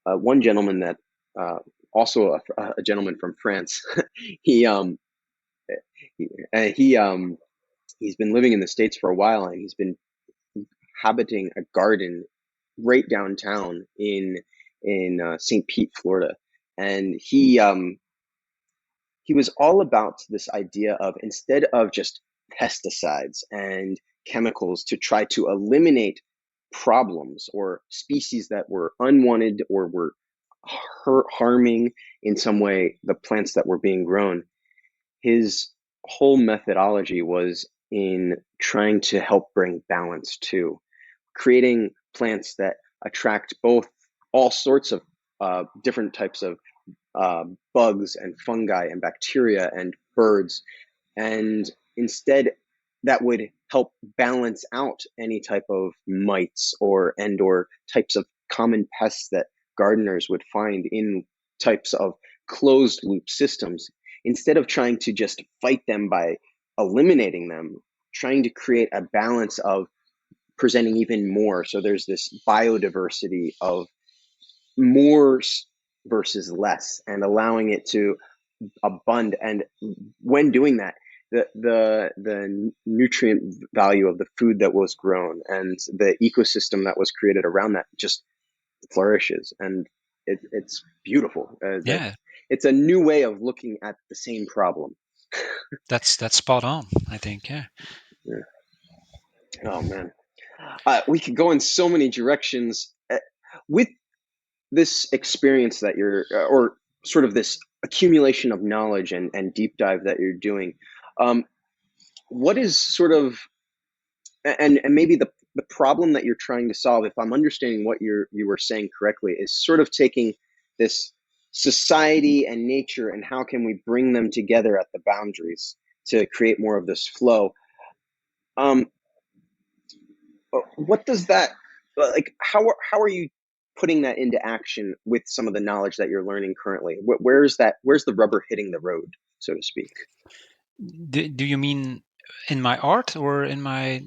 S1: one gentleman that uh, also a gentleman from France, he he, he's been living in the States for a while, and he's been habiting a garden right downtown in St. Pete, Florida, and he was all about this idea of, instead of just pesticides and chemicals to try to eliminate problems or species that were unwanted or were harming in some way the plants that were being grown. His whole methodology was in trying to help bring balance to creating plants that attract both all sorts of different types of bugs and fungi and bacteria and birds, and instead that would help balance out any type of mites or types of common pests that gardeners would find in types of closed loop systems, instead of trying to just fight them by eliminating them, trying to create a balance of presenting even more. So there's this biodiversity of more versus less, and allowing it to abund. And when doing that, the nutrient value of the food that was grown and the ecosystem that was created around that just flourishes, and it's beautiful. That
S2: Yeah,
S1: it's a new way of looking at the same problem.
S2: that's spot on, I think. Yeah.
S1: Yeah. Oh man, we could go in so many directions with this experience that you're, or sort of this accumulation of knowledge and deep dive that you're doing. Um, what is sort of, and maybe the problem that you're trying to solve, if I'm understanding what you were saying correctly, is sort of taking this society and nature, and how can we bring them together at the boundaries to create more of this flow. Um, what does that, like? How are you putting that into action with some of the knowledge that you're learning currently? Where's that? Where's the rubber hitting the road, so to speak?
S2: Do you mean in my art or in my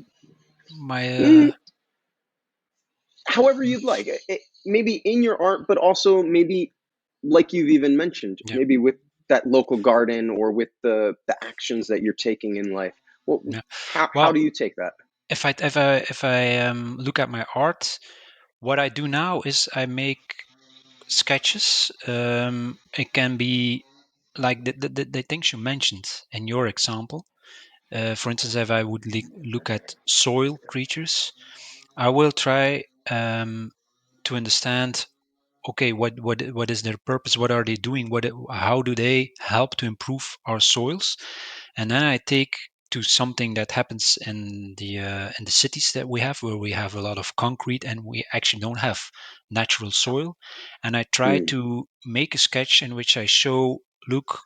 S1: Mm, however you'd like. Maybe in your art, but also maybe, like you've even mentioned,
S2: yeah,
S1: maybe with that local garden, or with the actions that you're taking in life. Well,
S2: yeah.
S1: how
S2: Well,
S1: do you take that?
S2: if I look at my art, what I do now is I make sketches. It can be like the things you mentioned in your example. For instance, if I would look at soil creatures, I will try to understand. Okay, what is their purpose? What are they doing? How do they help to improve our soils? And then I take to something that happens in the cities that we have, where we have a lot of concrete and we actually don't have natural soil. And I try
S1: Hmm.
S2: to make a sketch in which I show, look,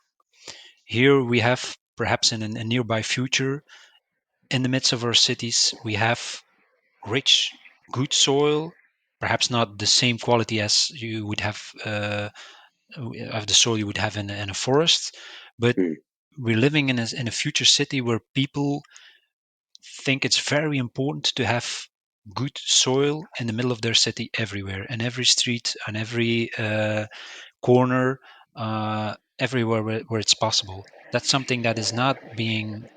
S2: here we have perhaps in a nearby future, in the midst of our cities, we have rich, good soil perhaps not the same quality as you would have of the soil you would have in a forest, but
S1: Hmm.
S2: we're living in a future city where people think it's very important to have good soil in the middle of their city everywhere, in every street, on every corner, everywhere where it's possible. That's something that is not being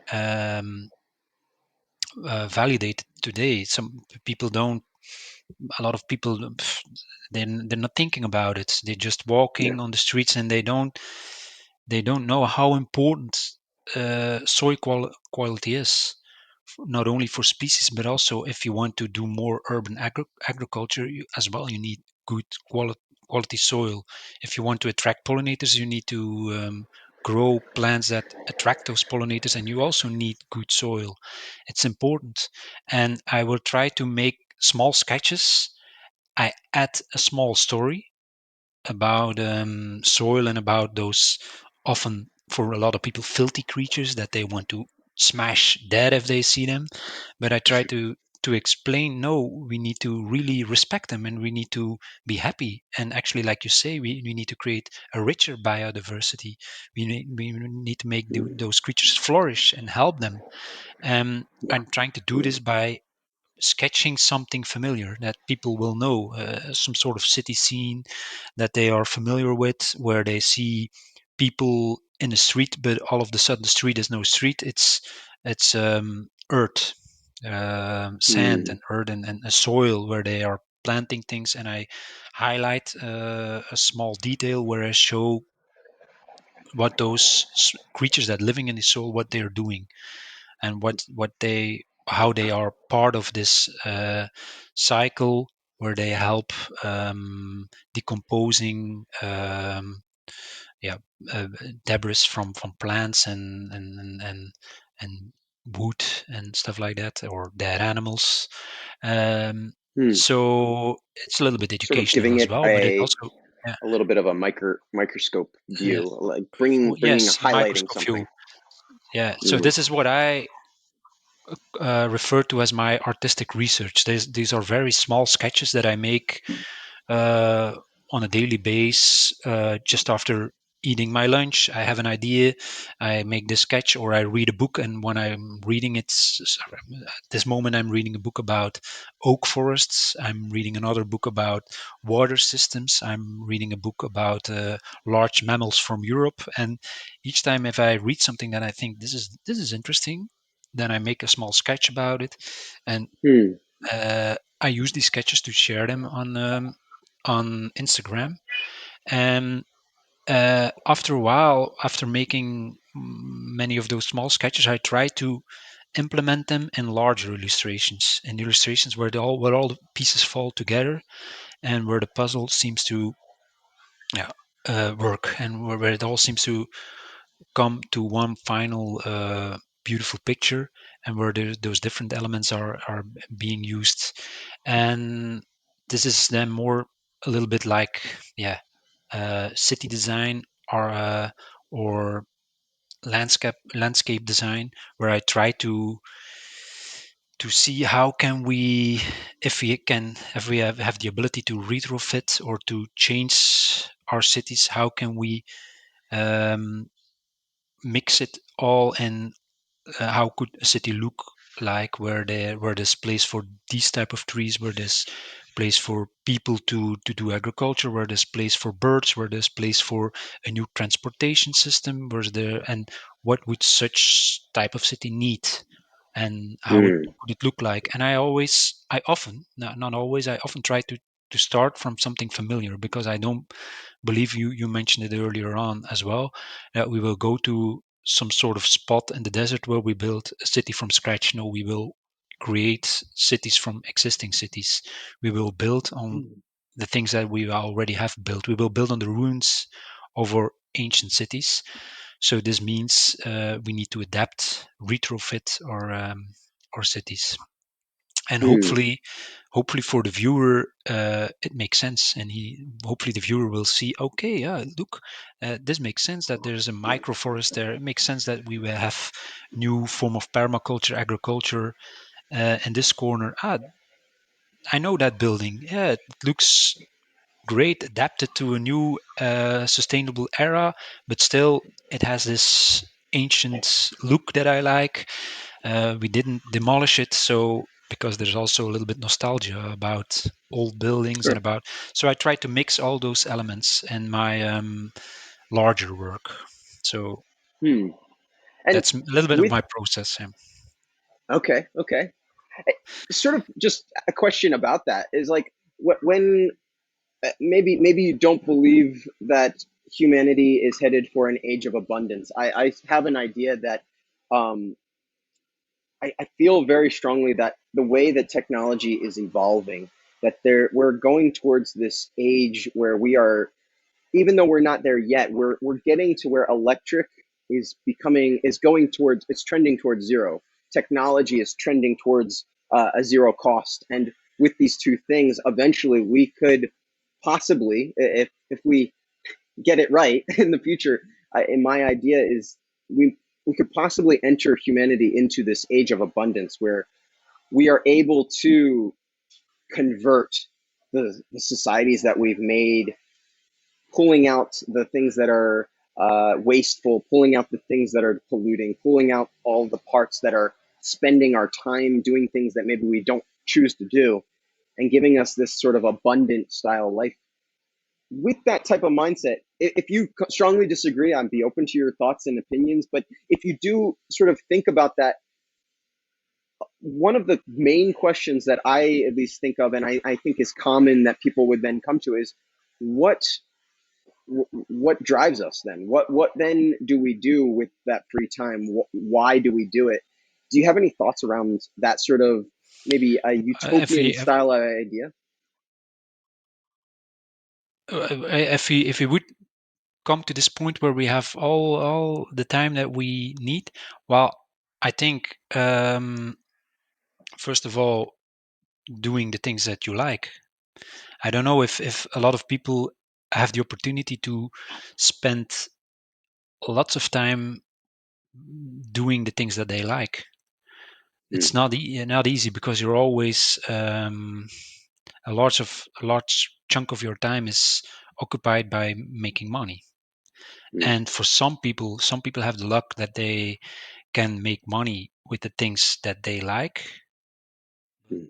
S2: validated today. Some people don't. A lot of people, they're not thinking about it. They're just
S1: Yeah.
S2: walking on the streets, and they don't know how important soil quality is, not only for species but also if you want to do more urban agriculture as well. You need good quality soil. If you want to attract pollinators, you need to grow plants that attract those pollinators, and you also need good soil. It's important. And I will try to make small sketches. I add a small story about soil and about those, often for a lot of people, filthy creatures that they want to smash dead if they see them. But I try to explain, no, we need to really respect them, and we need to be happy. And actually, like you say, we need to create a richer biodiversity. We need to make
S1: Hmm.
S2: those creatures flourish and help them.
S1: Yeah.
S2: I'm trying to do this by sketching something familiar that people will know, some sort of city scene that they are familiar with, where they see people in the street, but all of a sudden the street is no street. It's earth, sand
S1: Hmm.
S2: and earth and a soil where they are planting things, and I highlight a small detail where I show what those creatures that living in the soil, what they are doing, and what they how they are part of this cycle where they help decomposing yeah uh, debris from plants and wood and stuff like that, or dead animals. um,
S1: Hmm.
S2: so it's a little bit
S1: Sort of
S2: educational
S1: giving
S2: as
S1: it
S2: well, but it also, yeah,
S1: a little bit of a microscope
S2: yeah,
S1: view, like bringing
S2: yes, a
S1: highlighting
S2: microscope
S1: something.
S2: view. Yeah, so
S1: Hmm.
S2: this is what I refer to as my artistic research. These are very small sketches that I make uh, on a daily basis. Just after eating my lunch, I have an idea. I make this sketch, or I read a book. And when I'm reading it, at this moment, I'm reading a book about oak forests. I'm reading another book about water systems. I'm reading a book about large mammals from Europe. And each time, if I read something that I think this is interesting, then I make a small sketch about it, and
S1: Hmm.
S2: I use these sketches to share them on Instagram. And after a while, after making many of those small sketches, I try to implement them in larger illustrations, and illustrations where all the pieces fall together, and where the puzzle seems to, yeah, work, and where it all seems to come to one final beautiful picture, and where those different elements are being used. And this is then more a little bit like, yeah, city design, or landscape design, where I try to see how can we, if we have the ability to retrofit or to change our cities, how can we um, mix it all in. How could a city look like, where there's place for these type of trees, where there's place for people to do agriculture, where there's place for birds, where there's place for a new transportation system, where's there, and what would such type of city need, and how
S1: Hmm.
S2: would it look like. And I often, not always, I often try to start from something familiar, because I don't believe you mentioned it earlier on as well, that we will go to some sort of spot in the desert where we build a city from scratch. No, we will create cities from existing cities. We will build on the things that we already have built. We will build on the ruins of our ancient cities. So this means we need to adapt, retrofit our cities, and
S1: Hmm.
S2: hopefully for the viewer it makes sense, and he hopefully the viewer will see, okay, yeah, look, this makes sense that there's a microforest there. It makes sense that we will have new form of permaculture agriculture in this corner. I know that building. Yeah, it looks great, adapted to a new sustainable era, but still it has this ancient look that I like. We didn't demolish it, so because there's also a little bit nostalgia about old buildings and
S1: Sure.
S2: about. So I try to mix all those elements in my larger work. So
S1: Hmm. And
S2: that's a little bit of
S1: with
S2: my process. Yeah.
S1: okay, okay. Sort of just a question about that is like when maybe you don't believe that humanity is headed for an age of abundance. I have an idea that um, I feel very strongly that the way that technology is evolving, that we're going towards this age where we are, even though we're not there yet, we're getting to where electric is going towards, it's trending towards zero. Technology is trending towards a zero cost, and with these two things, eventually we could possibly, if we get it right in the future, and my idea is we could possibly enter humanity into this age of abundance where we are able to convert the societies that we've made, pulling out the things that are wasteful, pulling out the things that are polluting, pulling out all the parts that are spending our time doing things that maybe we don't choose to do, and giving us this sort of abundant style life. With that type of mindset, if you strongly disagree, I'd be open to your thoughts and opinions. But if you do sort of think about that, one of the main questions that I at least think of, and I think is common that people would then come to, is what what drives us then? What then do we do with that free time? Why do we do it? Do you have any thoughts around that sort of maybe a
S2: If
S1: utopian
S2: we
S1: style idea?
S2: if we would come to this point where we have all the time that we need, well, I think first of all, doing the things that you like. I don't know if a lot of people have the opportunity to spend lots of time doing the things that they like.
S1: Hmm,
S2: It's not easy because you're always a large chunk of your time is occupied by making money.
S1: hmm,
S2: And for some people have the luck that they can make money with the things that they like.
S1: hmm,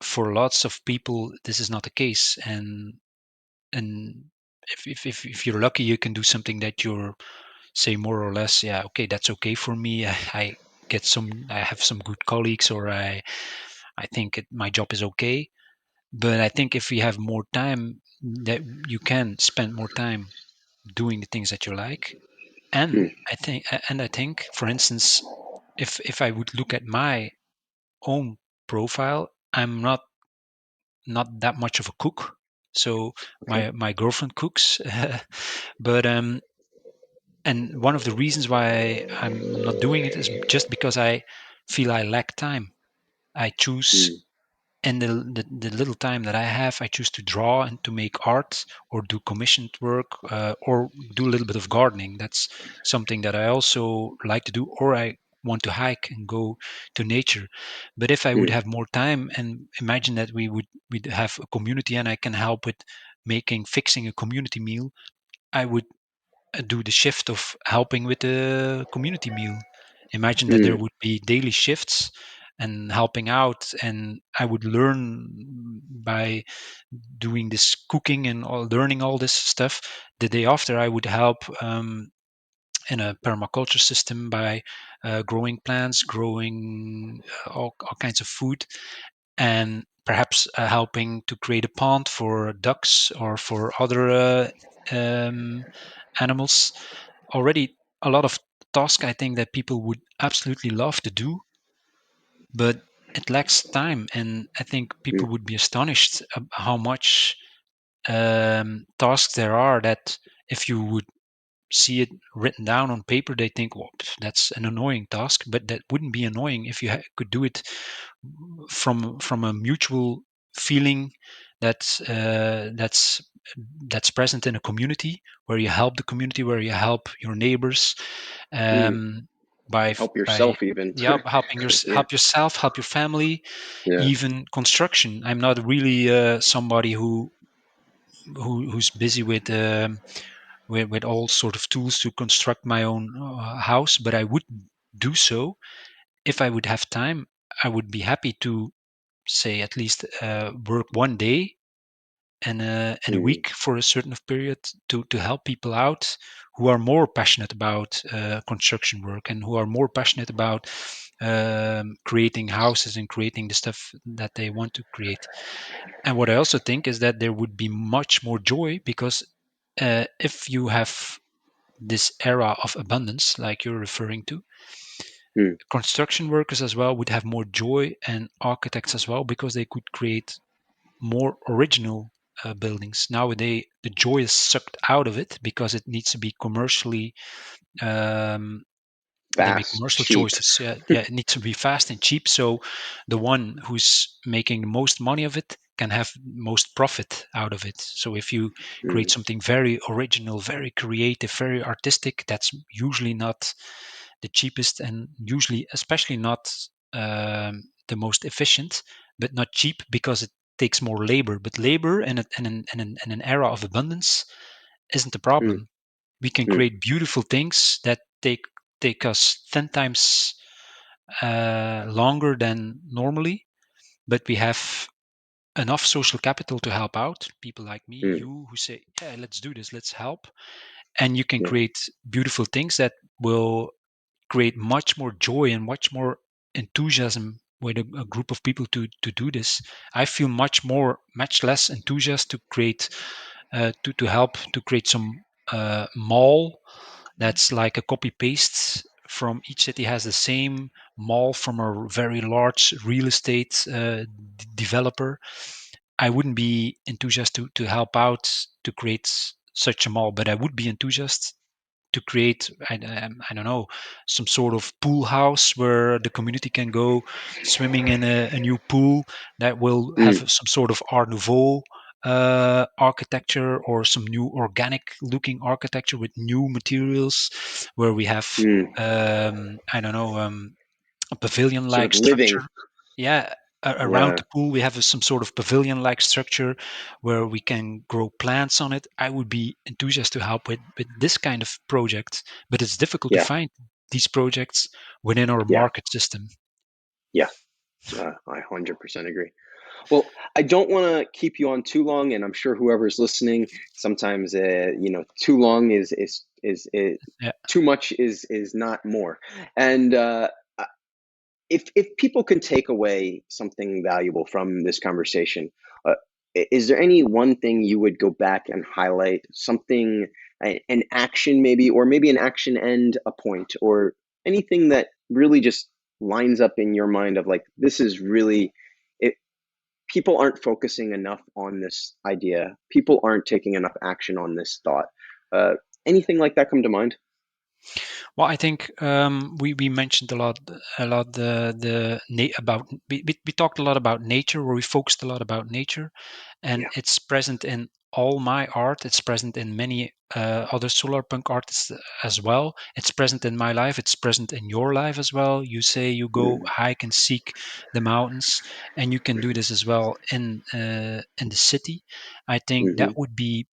S2: For lots of people, this is not the case, and if you're lucky, you can do something that you're say more or less, yeah, okay, that's okay for me. I have some good colleagues, or I think my job is okay. But I think if we have more time, that you can spend more time doing the things that you like.
S1: hmm,
S2: And I think, for instance, if I would look at my own profile, I'm not that much of a cook. So
S1: okay.
S2: my girlfriend cooks, but and one of the reasons why I'm not doing it is just because I feel I lack time. I choose,
S1: Hmm,
S2: and the little time that I have, I choose to draw and to make art or do commissioned work, or do a little bit of gardening. That's something that I also like to do, or I want to hike and go to nature. But if I would
S1: hmm,
S2: have more time, and imagine that we'd have a community and I can help with fixing a community meal, I would do the shift of helping with the community meal. Imagine that there
S1: hmm,
S2: would be daily shifts and helping out, and I would learn by doing this cooking and learning all this stuff. The day after, I would help in a permaculture system by growing plants, growing all kinds of food, and perhaps helping to create a pond for ducks or for other um, animals. Already a lot of tasks I think that people would absolutely love to do, but it lacks time. And I think
S1: hmm,
S2: people would be astonished how much tasks there are that if you would see it written down on paper, they think, well, that's an annoying task, but that wouldn't be annoying if you could do it from a mutual feeling that that's present in a community where you help the community, where you help your neighbors.
S1: hmm,
S2: Um,
S1: Help
S2: by
S1: yourself even.
S2: yeah, helping your
S1: Yeah.
S2: help yourself, help your family,
S1: Yeah.
S2: even construction. I'm not really somebody who's busy with all sort of tools to construct my own house, but I would do so if I would have time. I would be happy to say at least work one day and a
S1: Mm,
S2: week for a certain period to help people out who are more passionate about construction work and who are more passionate about creating houses and creating the stuff that they want to create. And what I also think is that there would be much more joy because if you have this era of abundance, like you're referring to,
S1: mm,
S2: construction workers as well would have more joy and architects as well because they could create more original buildings. Nowadays, the joy is sucked out of it because it needs to be commercially. Um, they make
S1: fast,
S2: commercial
S1: cheap.
S2: choices. Yeah, it needs to be fast and cheap. So the one who's making the most money of it can have most profit out of it. So if you create
S1: Mm,
S2: something very original, very creative, very artistic, that's usually not the cheapest and usually, especially not the most efficient, but not cheap because it takes more labor. But labor in an era of abundance isn't a
S1: mm,
S2: problem. We can
S1: mm,
S2: create beautiful things that take us 10 times longer than normally, but we have enough social capital to help out people like me,
S1: mm,
S2: you, who say, yeah, let's do this, let's help. And you can
S1: yeah,
S2: create beautiful things that will create much more joy and much more enthusiasm with a group of people to do this. I feel much less enthusiastic to create to help to create some mall that's like a copy paste from each city has the same mall from a very large real estate developer. I wouldn't be enthusiastic to help out to create such a mall, but I would be enthusiastic to create I don't know, some sort of pool house where the community can go swimming in a new pool that will have
S1: mm,
S2: some sort of art nouveau architecture or some new organic looking architecture with new materials where we have
S1: mm.
S2: I don't know, a pavilion
S1: Sort
S2: like
S1: of living.
S2: structure. Yeah, around
S1: Yeah,
S2: the pool we have some sort of pavilion like structure where we can grow plants on it. I would be enthusiastic to help with this kind of project, but it's difficult to
S1: yeah,
S2: find these projects within our
S1: yeah,
S2: market system.
S1: yeah. I 100% agree. Well, I don't want to keep you on too long, and I'm sure whoever's listening, sometimes too long is
S2: Yeah.
S1: too much is not more. And if people can take away something valuable from this conversation, uh, is there any one thing you would go back and highlight? Something, an action maybe, or maybe an action and a point, or anything that really just lines up in your mind of like, this is really it. People aren't focusing enough on this idea. People aren't taking enough action on this thought. Uh, Anything like that come to mind?
S2: Well, I think we mentioned a lot about we talked a lot about nature, where we focused a lot about nature, and
S1: Yeah.
S2: it's present in all my art. It's present in many other solar punk artists as well. It's present in my life. It's present in your life as well. You say you go
S1: Mm,
S2: hike and seek the mountains, and you can do this as well in the city. I think that
S1: hmm.
S2: would be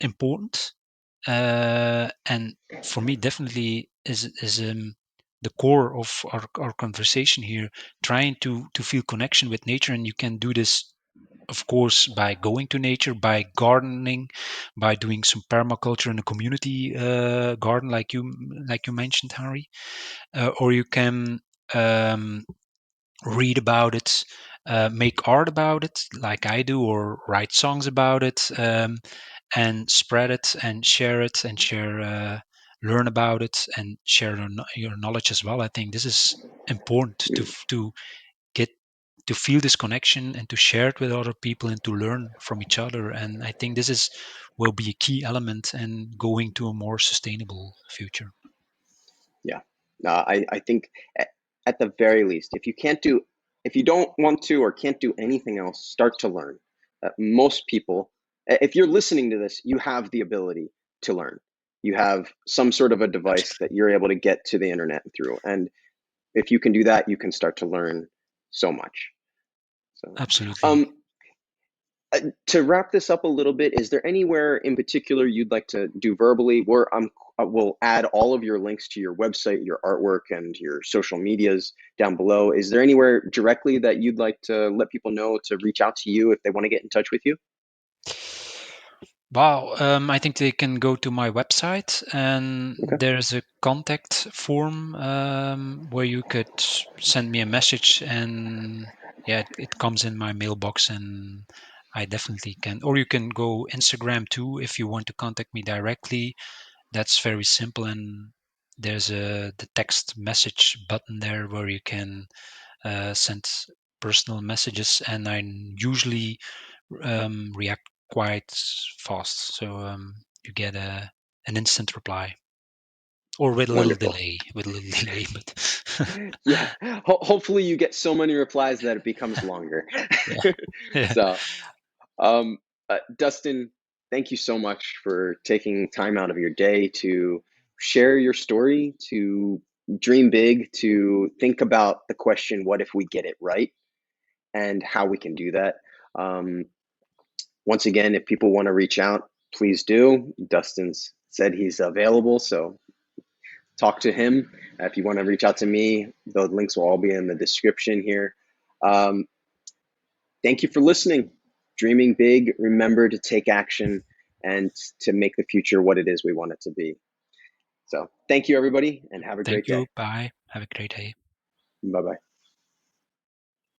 S2: important, and for me definitely is the core of our conversation here, trying to feel connection with nature. And you can do this of course by going to nature, by gardening, by doing some permaculture in a community garden like you mentioned, Henry, or you can um, read about it, make art about it like I do, or write songs about it, and spread it and share it and share, learn about it and share your knowledge as well. I think this is important to get to feel this connection and to share it with other people and to learn from each other. And I think this is will be a key element in going to a more sustainable future.
S1: Yeah. I think at the very least, if you don't want to or can't do anything else, start to learn. Most people, if you're listening to this, you have the ability to learn. you have some sort of a device
S2: Absolutely.
S1: that you're able to get to the internet through. And if you can do that, you can start to learn so much. So,
S2: Absolutely.
S1: um, to wrap this up a little bit, is there anywhere in particular you'd like to do verbally? Where we'll add all of your links to your website, your artwork, and your social medias down below. Is there anywhere directly that you'd like to let people know to reach out to you if they want to get in touch with you?
S2: Wow, I think they can go to my website and
S1: Okay,
S2: there's a contact form where you could send me a message, and yeah, it comes in my mailbox, and I definitely can. Or you can go Instagram too if you want to contact me directly. That's very simple, and there's the text message button there where you can send personal messages, and I usually react quite fast. So you get an instant reply, or with a little
S1: wonderful.
S2: delay, with a little delay, but
S1: Yeah, hopefully you get so many replies that it becomes longer.
S2: yeah, yeah.
S1: So, um, Dustin, thank you so much for taking time out of your day to share your story, to dream big, to think about the question, what if we get it right, and how we can do that. Um, Once again, if people want to reach out, please do. Dustin's said he's available, so talk to him. If you want to reach out to me, the links will all be in the description here. Um, Thank you for listening. Dreaming big, remember to take action and to make the future what it is we want it to be. So, thank you, everybody, and have a
S2: Thank
S1: great day.
S2: you. Bye. Have a great day.
S1: Bye bye.